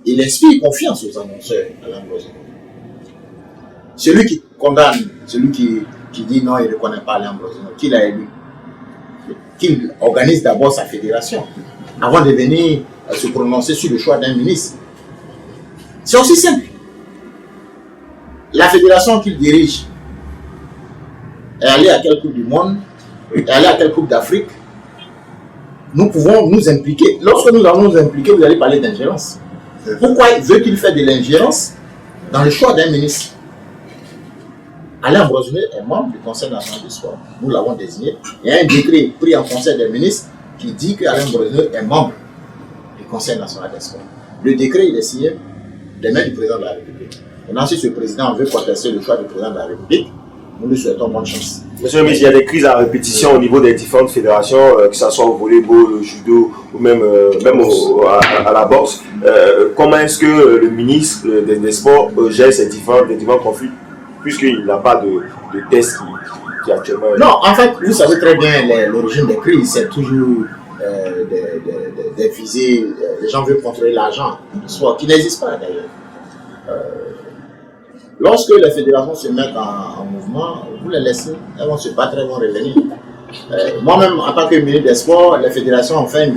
Il inspire confiance aux annonceurs, Alain Ambrosino. Celui qui condamne, celui qui dit non, il ne reconnaît pas Alain Ambrosino, qui l'a élu, qu'il organise d'abord sa fédération, avant de venir se prononcer sur le choix d'un ministre. C'est aussi simple. La fédération qu'il dirige est allée à quelle Coupe du Monde, est allée à quelle Coupe d'Afrique. Nous pouvons nous impliquer. Lorsque nous allons nous impliquer, vous allez parler d'ingérence. Pourquoi veut-il faire de l'ingérence dans le choix d'un ministre? Alain Ambrosino est membre du Conseil national du sport. Nous l'avons désigné. Il y a un décret pris en Conseil des ministres qui dit qu'Alain Ambrosino est membre du Conseil national des sports. Le décret, il est signé des mains du président de la République. Maintenant, si ce président veut contester le choix du président de la République, nous lui souhaitons bonne chance. Monsieur le ministre, il y a des crises à répétition au niveau des différentes fédérations, que ce soit au volleyball, au judo ou même à la boxe. Comment est-ce que le ministre des Sports gère ces différents conflits, puisqu'il n'a pas de test qui actuellement... Non, en fait, vous savez très bien l'origine des crises, c'est toujours des visées, les gens veulent contrôler l'argent du sport, qui n'existe pas d'ailleurs. Lorsque les fédérations se mettent en mouvement, vous les laissez, elles vont se battre, elles vont revenir. Moi-même, en tant que ministre des Sports, les fédérations ont fait une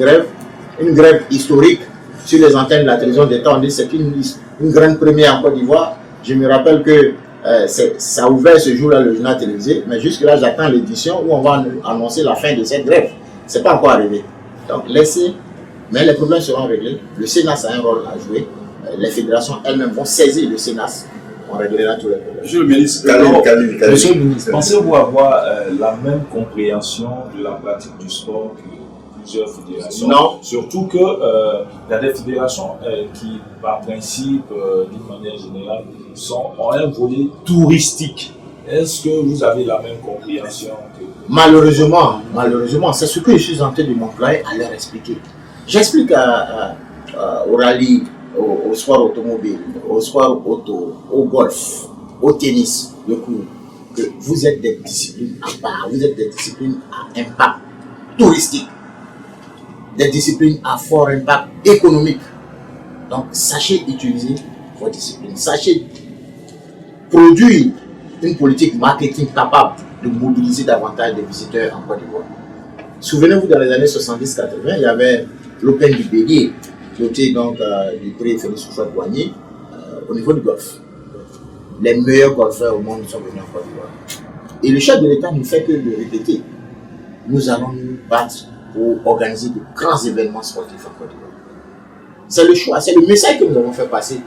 grève historique sur les antennes de la télévision d'État. On dit que c'est une grande première en Côte d'Ivoire. Je me rappelle que ça a ouvert ce jour-là le journal télévisé, mais jusque-là, j'attends l'édition où on va annoncer la fin de cette grève. Ce n'est pas encore arrivé. Donc, laissez, mais les problèmes seront réglés. Le CNAS a un rôle à jouer. Les fédérations elles-mêmes vont saisir le CNAS. On réglera tous les problèmes. Monsieur le ministre, Monsieur le ministre, pensez-vous avoir la même compréhension de la pratique du sport que plusieurs fédérations? Non. Surtout qu'il y a des fédérations qui, par principe, d'une manière générale, ont un volet touristique. Est-ce que vous avez la même compréhension que... Malheureusement, c'est ce que je suis en train de m'employer à leur expliquer. J'explique au rallye, au sport automobile, au sport auto, au golf, au tennis, le cours, que vous êtes des disciplines à part, vous êtes des disciplines à impact touristique, des disciplines à fort impact économique. Donc, sachez utiliser vos disciplines, sachez produire une politique marketing capable de mobiliser davantage de visiteurs en Côte d'Ivoire. Souvenez-vous, dans les années 70-80, il y avait l'Open du Bélier, doté donc du prix Félix Houphouët-Boigny au niveau du golf. Les meilleurs golfeurs au monde sont venus en Côte d'Ivoire. Et le chef de l'État ne fait que le répéter. Nous allons nous battre pour organiser de grands événements sportifs en Côte d'Ivoire. C'est le choix, c'est le message que nous avons fait passer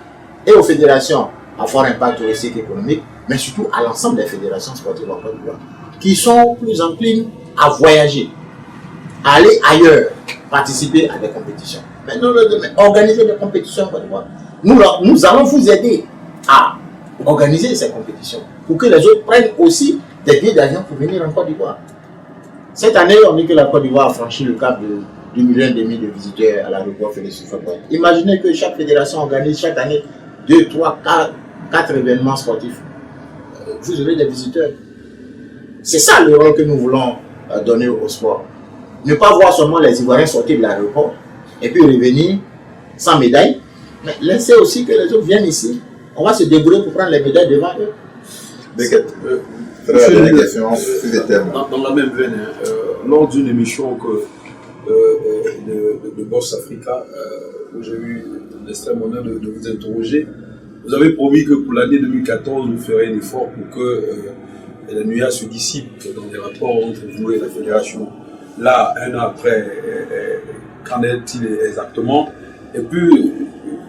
et aux fédérations à fort impact touristique et économique, mais surtout à l'ensemble des fédérations sportives en Côte d'Ivoire, qui sont plus enclines à voyager, à aller ailleurs, participer à des compétitions. Mais non, organiser des compétitions en Côte d'Ivoire. Nous allons vous aider à organiser ces compétitions pour que les autres prennent aussi des billets d'avion pour venir en Côte d'Ivoire. Cette année, on dit que la Côte d'Ivoire a franchi le cap de 2,5 millions de visiteurs à l'aéroport Félix Houphouët-Boigny. Imaginez que chaque fédération organise chaque année 2, 3, 4 événements sportifs. Vous aurez des visiteurs. C'est ça le rôle que nous voulons donner au sport. Ne pas voir seulement les Ivoiriens sortir de l'aéroport et puis revenir sans médaille, mais laisser aussi que les autres viennent ici. On va se débrouiller pour prendre les médailles devant eux. Dans la même veine, lors d'une émission de Boss Africa, où j'ai eu l'extrême honneur de vous interroger, vous avez promis que pour l'année 2014, vous ferez un effort pour que la nuage se dissipe dans les rapports entre vous et la fédération. Là, un an après, qu'en est-il exactement? Et puis,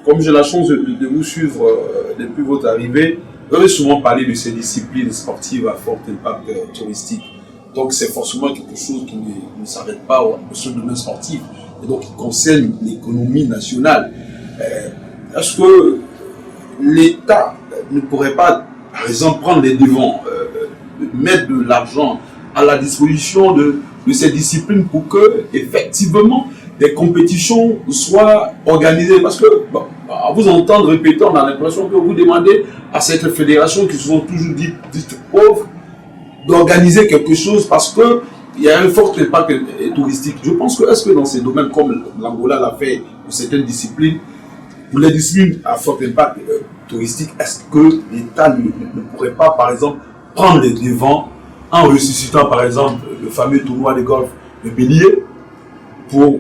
comme j'ai la chance de vous suivre depuis votre arrivée, vous avez souvent parlé de ces disciplines sportives à fort impact touristique. Donc, c'est forcément quelque chose qui ne s'arrête pas au seul domaine sportif, et donc qui concerne l'économie nationale. Est-ce que l'État ne pourrait pas, par exemple, prendre les devants, mettre de l'argent à la disposition de ces disciplines pour que, effectivement, des compétitions soient organisées? Parce que, bon, à vous entendre répéter, on a l'impression que vous demandez à cette fédération qui se sont toujours dites pauvres d'organiser quelque chose parce qu'il y a un fort impact touristique. Je pense que, est-ce que dans ces domaines comme l'Angola l'a fait pour certaines disciplines, pour les disciplines à fort impact touristique, est-ce que l'État ne pourrait pas, par exemple, prendre les devants en ressuscitant, par exemple, le fameux tournoi de golf de Bélier pour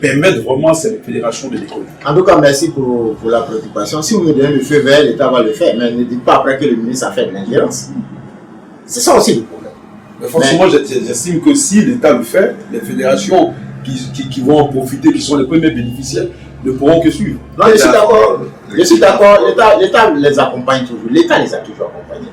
permettre vraiment à cette fédération de décoller? En tout cas, merci pour la préoccupation. Si vous me donnez le feu vert, l'État va le faire. Mais ne dites pas après que le ministre a fait de l'ingérence. C'est ça aussi le problème. Mais forcément, j'estime que si l'État le fait, les fédérations qui vont en profiter, qui sont les premiers bénéficiaires, ne pourront que suivre. Non, je suis d'accord. Je suis d'accord. L'État les accompagne toujours. L'État les a toujours accompagnés.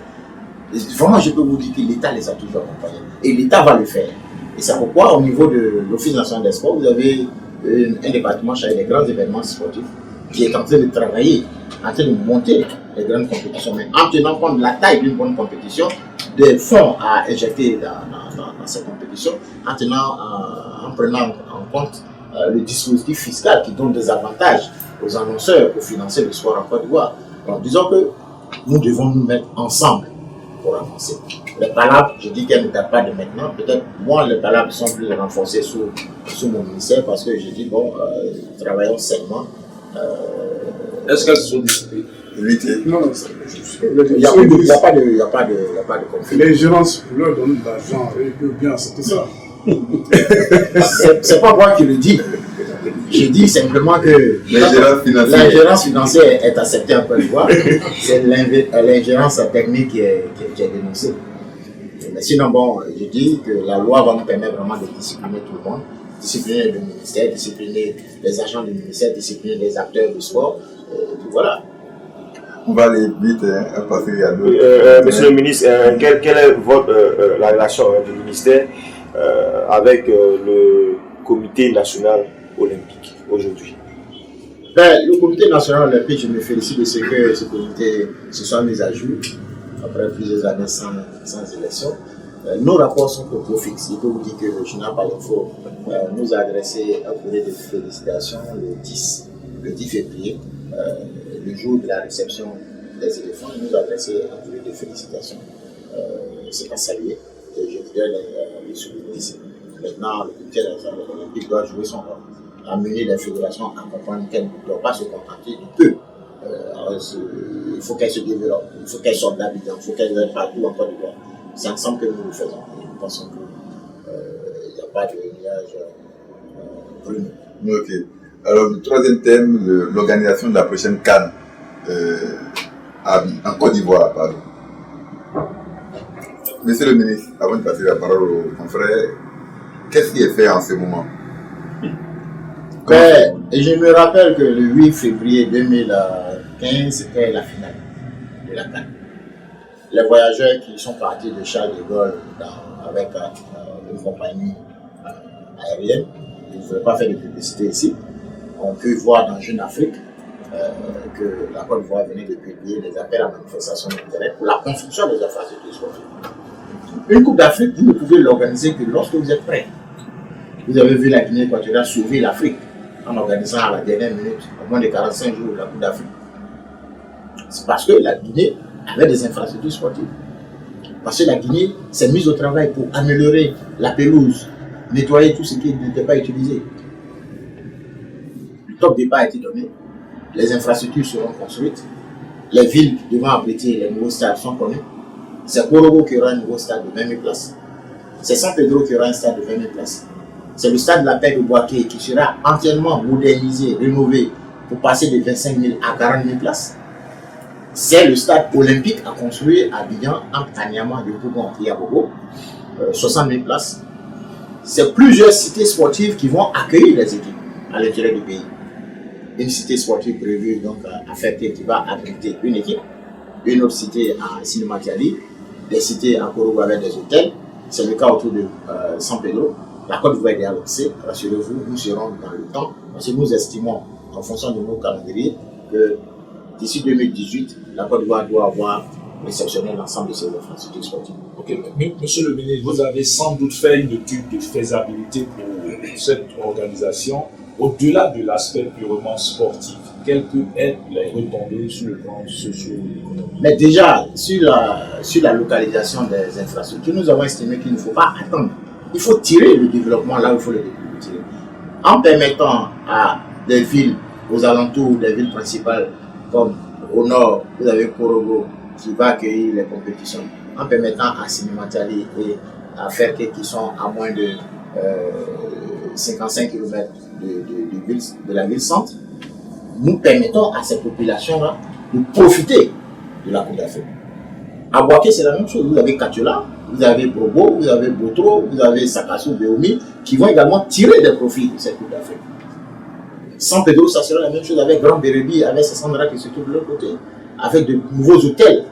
Vraiment, je peux vous dire que l'État les a toujours accompagnés. Et l'État va le faire. Et c'est pourquoi, au niveau de l'Office national des sports, vous avez un département chargé des grands événements sportifs qui est en train de travailler, en train de monter les grandes compétitions. Mais en tenant compte de la taille d'une bonne compétition, des fonds à injecter dans cette compétition, en prenant en compte le dispositif fiscal qui donne des avantages aux annonceurs pour financer le sport en Côte d'Ivoire. Donc disons que nous devons nous mettre ensemble pour avancer. Les palabres, je dis qu'elles ne datent pas de maintenant. Peut-être moi, les palabres sont plus renforcées sous mon ministère parce que je dis, bon, travaillons sainement. Est-ce qu'elles sont disciplinés? Non, il n'y a pas de conflit. L'ingérence pour leur donner de l'argent, ils peuvent bien accepter ça. C'est pas moi qui le dis. Je dis simplement que l'ingérence financière est acceptée en Côte d'Ivoire. C'est l'ingérence technique qui est dénoncée. Mais sinon, bon, je dis que la loi va nous permettre vraiment de discipliner tout le monde. Discipliner le ministère, discipliner les agents du ministère, discipliner les acteurs du sport. Voilà. On va aller vite, parce qu'il y a d'autres. Monsieur le ministre, quelle est la relation du ministère avec le Comité national olympique aujourd'hui? Le Comité national olympique, je me félicite de ce que ce comité se soit mis à jour après plusieurs années sans élection. Nos rapports sont pour fixe. Je peux vous dire que le journal Palinfo nous a adressé un courrier de félicitations le 10 février, le jour de la réception des éléphants. Il nous a adressé un courrier de félicitations. C'est à saluer. Et je voudrais le souligner ici. Maintenant, le Comité national olympique doit jouer son rôle, amener les fédérations à comprendre qu'elles ne doivent pas se contenter du peu. Il faut qu'elles se développent, il faut qu'elles sortent d'Abidjan, il faut qu'elles aillent partout en Côte d'Ivoire. C'est ensemble que nous le faisons. Et nous pensons qu'il n'y a pas de nuage brûlant. Ok. Alors, le troisième thème, l'organisation de la prochaine CAN en Côte d'Ivoire, pardon. Monsieur le ministre, avant de passer la parole aux confrères, qu'est-ce qui est fait en ce moment? Je me rappelle que le 8 février 2015, c'était la finale de la CAN. Les voyageurs qui sont partis de Charles de Gaulle avec une compagnie aérienne, je ne voudrais pas faire de publicité ici, ont pu voir dans Jeune Afrique que la Côte d'Ivoire venait de publier des appels à manifestation d'intérêt pour la construction des infrastructures sportives. Une Coupe d'Afrique, vous ne pouvez l'organiser que lorsque vous êtes prêt. Vous avez vu la Guinée équatoriale sauver l'Afrique en organisant à la dernière minute, au moins de 45 jours, la Coupe d'Afrique. C'est parce que la Guinée avait des infrastructures sportives. Parce que la Guinée s'est mise au travail pour améliorer la pelouse, nettoyer tout ce qui n'était pas utilisé. Le top départ a été donné, les infrastructures seront construites, les villes qui devront abriter les nouveaux stades sont connues. C'est Korogo qui aura un nouveau stade de 20 000 places. C'est San Pedro qui aura un stade de 20 000 places. C'est le stade de la paix de Boaké qui sera entièrement modernisé, rénové pour passer de 25 000 à 40 000 places. C'est le stade olympique à construire à Abidjan, entre Anyama, Yopougon et Abobo, 60 000 places. C'est plusieurs cités sportives qui vont accueillir les équipes à l'intérieur du pays. Une cité sportive prévue donc à Ferté qui va abriter une équipe, une autre cité à Sinomatiali, des cités à Korogo avec des hôtels. C'est le cas autour de San Pedro. La Côte d'Ivoire est lancée, rassurez-vous, nous serons dans le temps, parce que nous estimons, en fonction de nos calendriers, que d'ici 2018, la Côte d'Ivoire doit avoir réceptionné l'ensemble de ces infrastructures sportives. Ok, mais monsieur le ministre, vous avez sans doute fait une étude de faisabilité pour cette organisation. Au-delà de l'aspect purement sportif, quelles peuvent être les retombées sur le plan socio-économique? Mais déjà, sur la localisation des infrastructures, nous avons estimé qu'il ne faut pas attendre. Il faut tirer le développement là où il faut le tirer. En permettant à des villes aux alentours des villes principales, comme au nord, vous avez Korogo qui va accueillir les compétitions, en permettant à Sinomatiali et à Ferté qui sont à moins de 55 km de la ville centre, nous permettons à ces populations-là de profiter de la Coupe d'Afrique. À Boaké, c'est la même chose. Vous avez Katiola, vous avez Bobo, vous avez Botro, vous avez Sakassou, Beomi, qui vont également tirer des profits de cette Coupe d'Afrique. San Pedro, ça sera la même chose avec Grand Bérébi, avec Sassandra qui se trouve de l'autre côté, avec de nouveaux hôtels.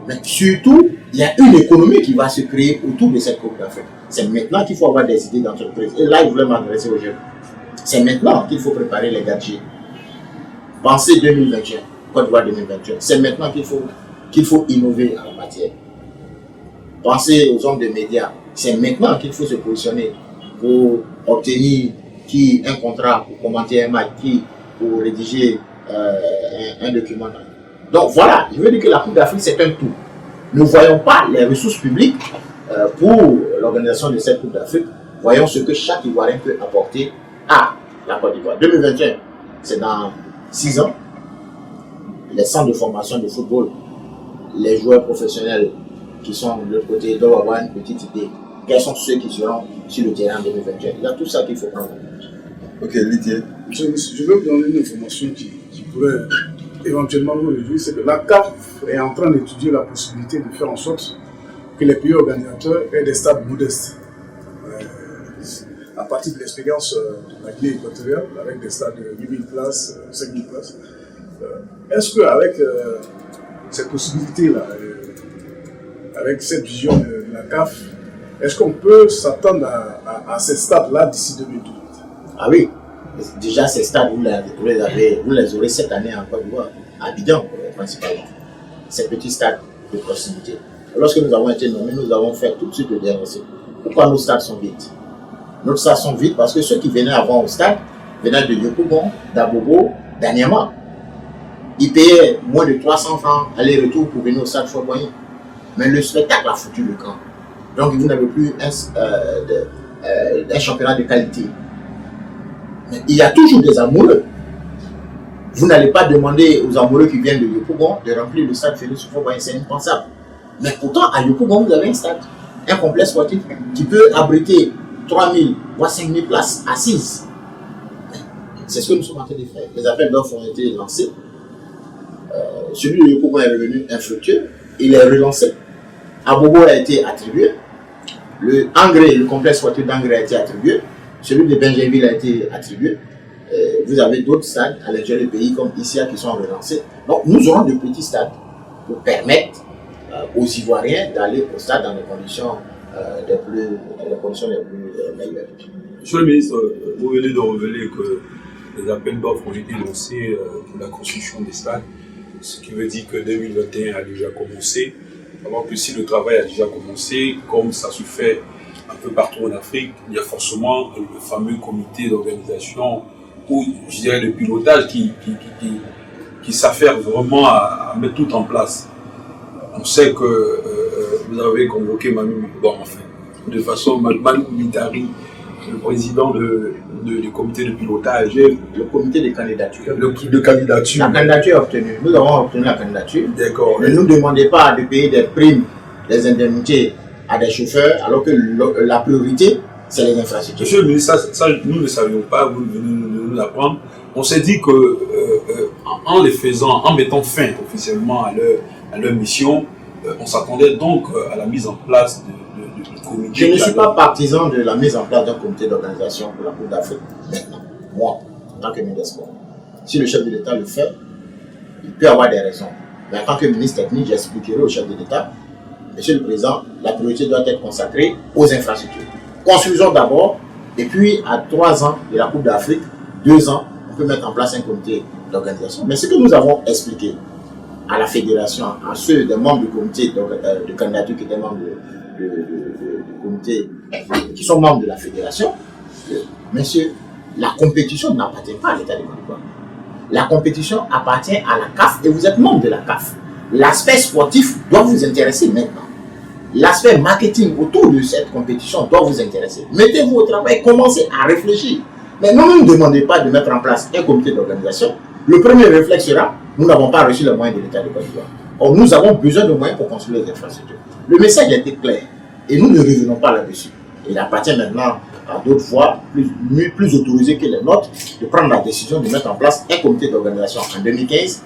Mais surtout, il y a une économie qui va se créer autour de cette Coupe d'Afrique. C'est maintenant qu'il faut avoir des idées d'entreprise. Et là, je voulais m'adresser aux jeunes. C'est maintenant qu'il faut préparer les gadgets. Pensez 2021, Côte d'Ivoire 2021. C'est maintenant qu'il faut innover en la matière. Pensez aux hommes de médias. C'est maintenant qu'il faut se positionner pour obtenir un contrat, pour commenter un match, pour rédiger un document. Donc voilà, je veux dire que la Coupe d'Afrique, c'est un tout. Ne voyons pas les ressources publiques pour l'organisation de cette Coupe d'Afrique. Voyons ce que chaque Ivoirien peut apporter à la Côte d'Ivoire. 2021, c'est dans 6 ans. Les centres de formation de football, les joueurs professionnels qui sont de l'autre côté doivent avoir une petite idée. Quels sont ceux qui seront sur le terrain en 2021? Il y a tout ça qu'il faut prendre en compte. Ok, Lydie. Je veux vous donner une information qui pourrait éventuellement vous réjouir, c'est que la CAF est en train d'étudier la possibilité de faire en sorte que les pays organisateurs aient des stades modestes. À partir de l'expérience de la Guinée équatoriale, avec des stades de 8 000 places, 5 000 places, est-ce qu'avec cette possibilité-là, avec cette vision de la CAF, est-ce qu'on peut s'attendre à ces stades-là d'ici 2018? Ah oui, déjà ces stades, vous les aurez cette année en Côte d'Ivoire, à Abidjan principalement. Ces petits stades de proximité. Lorsque nous avons été nommés, nous avons fait tout de suite le diagnostic. Pourquoi nos stades sont vides? Nos stades sont vides parce que ceux qui venaient avant au stade venaient de Yopougon, d'Abobo, d'Anyama. Ils payaient moins de 300 francs aller-retour pour venir au stade Fort-Boigny. Mais le spectacle a foutu le camp. Donc vous n'avez plus un championnat de qualité. Mais il y a toujours des amoureux. Vous n'allez pas demander aux amoureux qui viennent de Yopougon de remplir le stade Félix Fort-Boigny, c'est impensable. Mais pourtant, à Yopougon, vous avez un stade, un complexe sportif qui peut abriter 3 000 voire 5 000 places assises. C'est ce que nous sommes en train de faire. Les appels d'offres ont été lancés. Celui de Yopougon est revenu infructueux. Il est relancé. Abobo a été attribué. Le complexe sportif d'Angré a été attribué. Celui de Benjainville a été attribué. Vous avez d'autres stades à l'intérieur du pays comme Issia qui sont relancés. Donc nous aurons de petits stades pour permettre aux Ivoiriens d'aller au stade dans les conditions les plus meilleures. Monsieur le ministre, vous venez de révéler que les appels d'offres ont été lancés pour la construction des stades, ce qui veut dire que 2021 a déjà commencé. Alors que si le travail a déjà commencé, comme ça se fait un peu partout en Afrique, il y a forcément le fameux comité d'organisation ou, je dirais, le pilotage qui s'affaire vraiment à mettre tout en place. On sait que vous avez convoqué de façon Manu Mitari, le président du comité de pilotage. Le comité de candidature. De candidature. La candidature est obtenue. Nous avons obtenu la candidature. D'accord. Ne nous demandez pas de payer des primes, des indemnités à des chauffeurs, alors que la priorité, c'est les infrastructures. Monsieur le ministre, ça nous ne savions pas, vous venez nous l'apprendre. On s'est dit que en les faisant, en mettant fin officiellement à leur mission, on s'attendait donc à la mise en place du comité. Je ne suis pas partisan de la mise en place d'un comité d'organisation pour la Coupe d'Afrique maintenant. Moi, en tant que ministre des Sports. Si le chef de l'État le fait, il peut avoir des raisons. Mais en tant que ministre technique, j'expliquerai au chef de l'État, Monsieur le Président, la priorité doit être consacrée aux infrastructures. Construisons d'abord, et puis à 3 ans de la Coupe d'Afrique, 2 ans, on peut mettre en place un comité d'organisation. Mais ce que nous avons expliqué à la fédération, à ceux des membres du comité de candidature qui étaient membres du comité, qui sont membres de la fédération, que, messieurs, la compétition n'appartient pas à l'État de Côte d'Ivoire. La compétition appartient à la CAF et vous êtes membre de la CAF. L'aspect sportif doit vous intéresser maintenant. L'aspect marketing autour de cette compétition doit vous intéresser. Mettez-vous au travail, commencez à réfléchir. Mais ne nous demandez pas de mettre en place un comité d'organisation. Le premier réflexe sera, nous n'avons pas reçu les moyens de l'État de Côte d'Ivoire. Or, nous avons besoin de moyens pour construire les infrastructures. Le message a été clair et nous ne revenons pas là-dessus. Il appartient maintenant à d'autres voies plus autorisées que les nôtres de prendre la décision de mettre en place un comité d'organisation en 2015.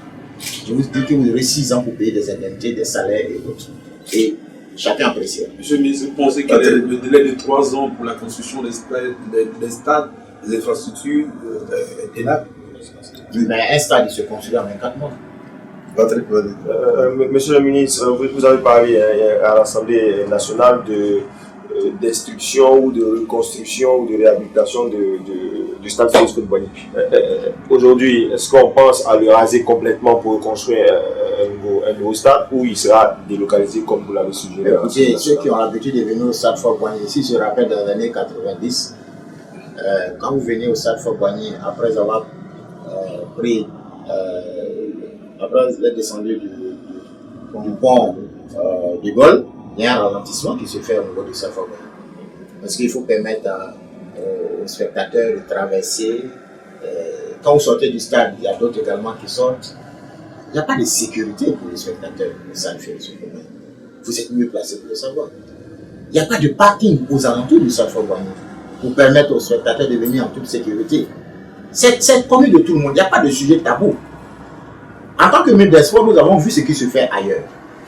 Je vous dis que vous aurez 6 ans pour payer des indemnités, des salaires et autres. Et chacun appréciera. Monsieur le ministre, vous pensez que le délai de 3 ans pour la construction des stades, des infrastructures est tenable? Mais un stade, il se construit en 24 mois. Monsieur le ministre, vous avez parlé à l'Assemblée nationale d'instruction ou de reconstruction ou de réhabilitation du stade Félix Houphouët-Boigny. Aujourd'hui, est-ce qu'on pense à le raser complètement pour reconstruire un nouveau stade ou il sera délocalisé comme vous l'avez suggéré? Écoutez, ceux qui ont l'habitude de venir au stade Houphouët-Boigny ici se rappellent dans les années 90, quand vous venez au stade Houphouët-Boigny après avoir après être descendu du pont de Gaulle, il y a un ralentissement qui se fait au niveau du stade Houphouët-Boigny. Parce qu'il faut permettre aux spectateurs de traverser. Quand vous sortez du stade, il y a d'autres également qui sortent. Il n'y a pas de sécurité pour les spectateurs du stade Félix Houphouët-Boigny. Vous êtes mieux placé pour le savoir. Il n'y a pas de parking aux alentours du stade Houphouët-Boigny pour permettre aux spectateurs de venir en toute sécurité. C'est connu de tout le monde, il n'y a pas de sujet tabou. En tant que ministre des Sports, nous avons vu ce qui se fait ailleurs.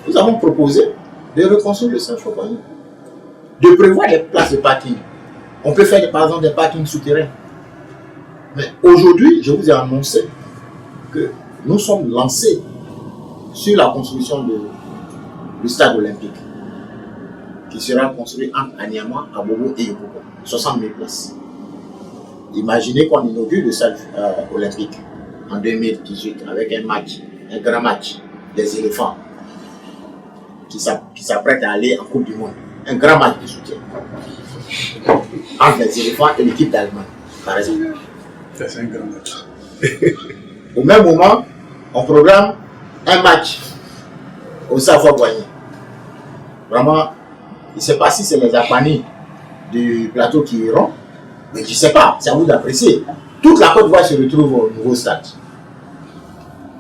Nous avons proposé de reconstruire le stade Houphouët-Boigny, de prévoir des places de parking. On peut faire par exemple des parkings souterrains. Mais aujourd'hui, je vous ai annoncé que nous sommes lancés sur la construction du stade olympique qui sera construit entre Anyama, Abobo et Yopougon. 60 000 places. Imaginez qu'on inaugure le stade olympique en 2018 avec un grand match des éléphants qui s'apprête à aller en Coupe du Monde. Un grand match de soutien entre les éléphants et l'équipe d'Allemagne, par exemple. C'est un grand match. Au même moment, on programme un match au stade Houphouët-Boigny. Vraiment, je ne sais pas si c'est les Apani du plateau qui iront, mais je ne sais pas, c'est à vous d'apprécier. Toute la Côte d'Ivoire se retrouve au nouveau stade.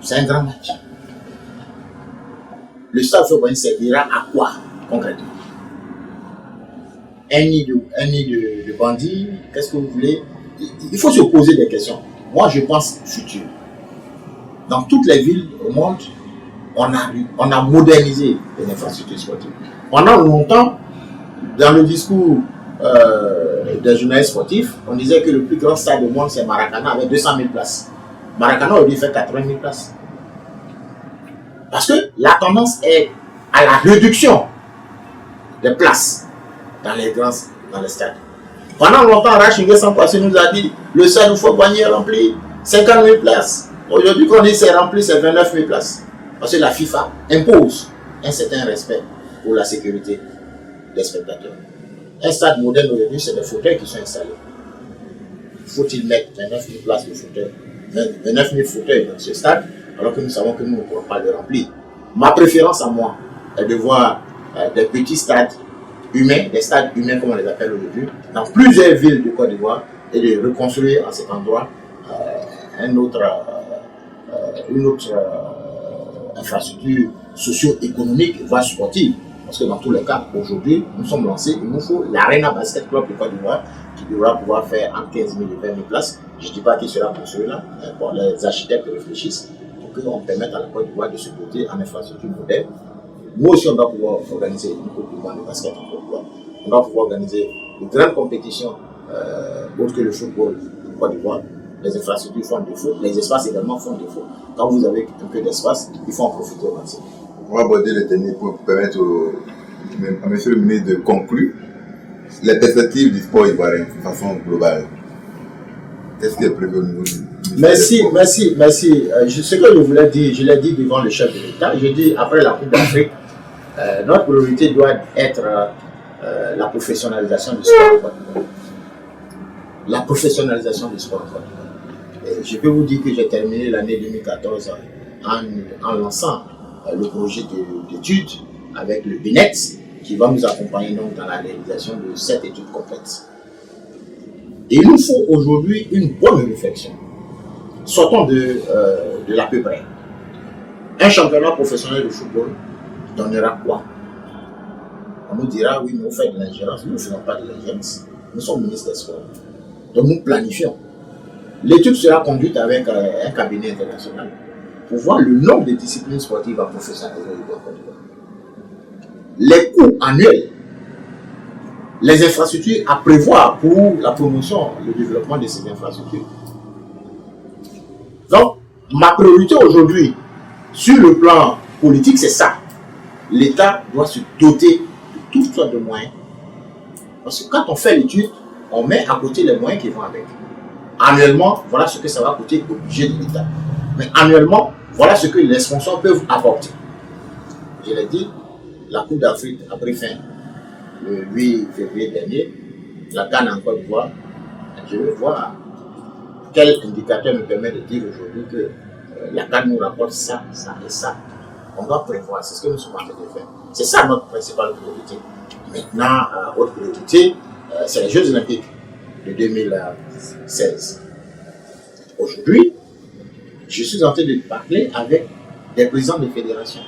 C'est un grand match. Le stade Houphouët-Boigny servira à quoi concrètement? Un nid de bandits, qu'est-ce que vous voulez? Il faut se poser des questions. Moi, je pense futur. Dans toutes les villes au monde, on a modernisé les infrastructures sportives. Pendant longtemps, dans le discours des journalistes sportifs, on disait que le plus grand stade au monde, c'est Maracana, avec 200 000 places. Maracana aurait dû faire 80 000 places. Parce que la tendance est à la réduction des places dans les stades. Pendant longtemps, Rachid Sampassé nous a dit le stade Houphouët-Boigny est rempli, 50 000 places. Aujourd'hui, quand on dit c'est rempli, c'est 29 000 places. Parce que la FIFA impose un certain respect pour la sécurité des spectateurs. Un stade moderne aujourd'hui, c'est des fauteuils qui sont installés. Faut-il mettre 29 000 places de fauteuils, 29 000 fauteuils dans ce stade, alors que nous savons que nous ne pourrons pas le remplir? Ma préférence à moi est de voir des petits stades humains, des stades humains comme on les appelle aujourd'hui, dans plusieurs villes de Côte d'Ivoire, et de reconstruire à cet endroit une autre infrastructure socio-économique, voire sportive. Parce que dans tous les cas, aujourd'hui, nous sommes lancés, il nous faut l'Arena Basket Club de Côte d'Ivoire qui devra pouvoir faire entre 15 000 et 20 000 places. Je ne dis pas qu'il sera construit là, bon, les architectes réfléchissent pour qu'on permette à la Côte d'Ivoire de se doter en infrastructure moderne. Nous aussi, on doit pouvoir organiser une Coupe du monde de basket en Côte d'Ivoire. On doit pouvoir organiser de grandes compétitions autres que le football en Côte d'Ivoire. Les infrastructures font défaut, les espaces également font défaut. Quand vous avez un peu d'espace, il faut en profiter au maximum. On va aborder le dernier point pour permettre à M. le ministre de conclure les perspectives du sport ivoirien de façon globale. Qu'est-ce qui est prévu au niveau du Merci. Ce que je voulais dire, je l'ai dit devant le chef de l'État. J'ai dit après la Coupe d'Afrique, notre priorité doit être la professionnalisation du sport en Côte d'Ivoire. La professionnalisation du sport en Côte d'Ivoire. Je peux vous dire que j'ai terminé l'année 2014 en lançant le projet d'études avec le BINET qui va nous accompagner donc dans la réalisation de cette étude complète. Et il nous faut aujourd'hui une bonne réflexion. Sortons de l'à peu près. Un championnat professionnel de football donnera quoi? On nous dira, oui, mais vous faites de l'ingérence. Nous ne faisons pas de l'ingérence. Nous sommes ministres des Sports. Donc nous planifions. L'étude sera conduite avec un cabinet international pour voir le nombre de disciplines sportives à professionnaliser en Côte d'Ivoire. Les coûts annuels, les infrastructures à prévoir pour la promotion, le développement de ces infrastructures. Donc, ma priorité aujourd'hui, sur le plan politique, c'est ça. L'État doit se doter de toutes sortes de moyens. Parce que quand on fait l'étude, on met à côté les moyens qui vont avec. Annuellement, voilà ce que ça va coûter au budget de l'État. Mais annuellement, voilà ce que les sponsors peuvent apporter. Je l'ai dit, la Coupe d'Afrique a pris fin le 8 février dernier. La CAN en Côte d'Ivoire. Je veux voir quel indicateur me permet de dire aujourd'hui que la CAN nous rapporte ça, ça et ça. On doit prévoir, c'est ce que nous sommes en train de faire. C'est ça notre principale priorité. Maintenant, autre priorité, c'est les Jeux Olympiques de 2016. Aujourd'hui, je suis en train de parler avec des présidents de fédérations.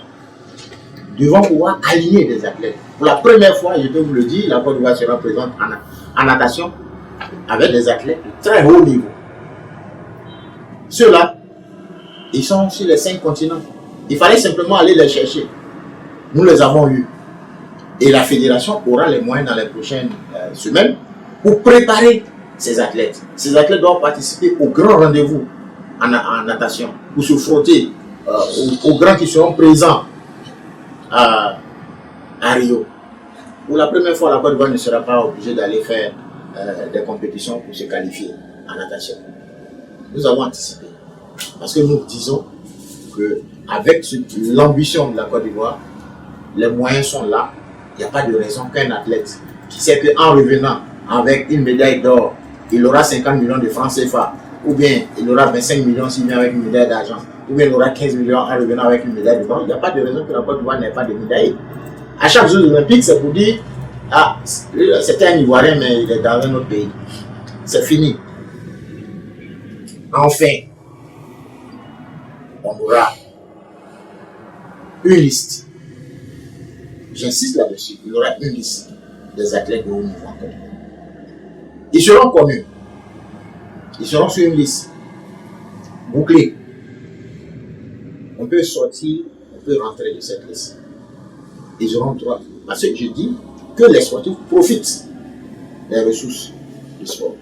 Nous devons pouvoir aligner des athlètes. Pour la première fois, je peux vous le dire, la Côte d'Ivoire sera présente en natation avec des athlètes de très haut niveau. Ceux-là, ils sont sur les 5 continents. Il fallait simplement aller les chercher. Nous les avons eus. Et la fédération aura les moyens dans les prochaines semaines pour préparer ces athlètes. Ces athlètes doivent participer au grand rendez-vous en natation pour se frotter aux grands qui seront présents à Rio. Pour la première fois, la Côte d'Ivoire ne sera pas obligée d'aller faire des compétitions pour se qualifier en natation. Nous avons anticipé. Parce que nous disons qu'avec l'ambition de la Côte d'Ivoire, les moyens sont là. Il n'y a pas de raison qu'un athlète qui sait qu'en revenant avec une médaille d'or, il aura 50 millions de francs CFA, ou bien il aura 25 millions s'il vient avec une médaille d'argent, ou bien il aura 15 millions en revenant avec une médaille de bronze. Il n'y a pas de raison que la Côte d'Ivoire n'ait pas de médaille. À chaque Jeux olympiques, c'est pour dire, ah, c'était un Ivoirien, mais il est dans un autre pays. C'est fini. Enfin, on aura une liste. J'insiste là-dessus, il y aura une liste des athlètes de haut niveau en Côte d'Ivoire. Ils seront connus. Ils seront sur une liste bouclée. On peut sortir, on peut rentrer de cette liste. Ils auront droit. Parce que je dis que les sportifs profitent des ressources du sport.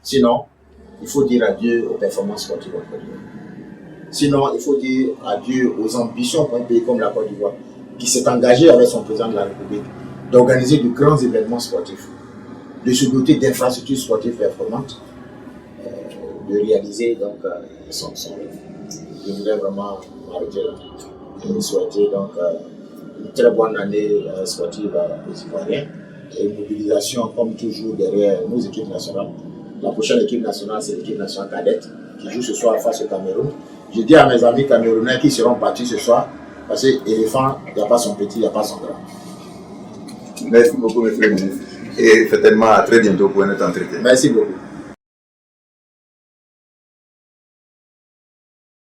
Sinon, il faut dire adieu aux performances sportives en Côte d'Ivoire. Sinon, il faut dire adieu aux ambitions d'un pays comme la Côte d'Ivoire, qui s'est engagé avec son président de la République d'organiser de grands événements sportifs, de se doter d'infrastructures sportives performantes, de réaliser donc son rêve. Je voudrais vraiment m'arrêter là. et souhaiter donc une très bonne année sportive aux Ivoiriens. Et une mobilisation comme toujours derrière nos équipes nationales. La prochaine équipe nationale, c'est l'équipe nationale cadette qui joue ce soir face au Cameroun. Je dis à mes amis camerounais qui seront partis ce soir, parce que l'éléphant, il n'y a pas son petit, il n'y a pas son grand. Merci beaucoup, monsieur le ministre. Et certainement à très bientôt pour un autre entretien. Merci beaucoup.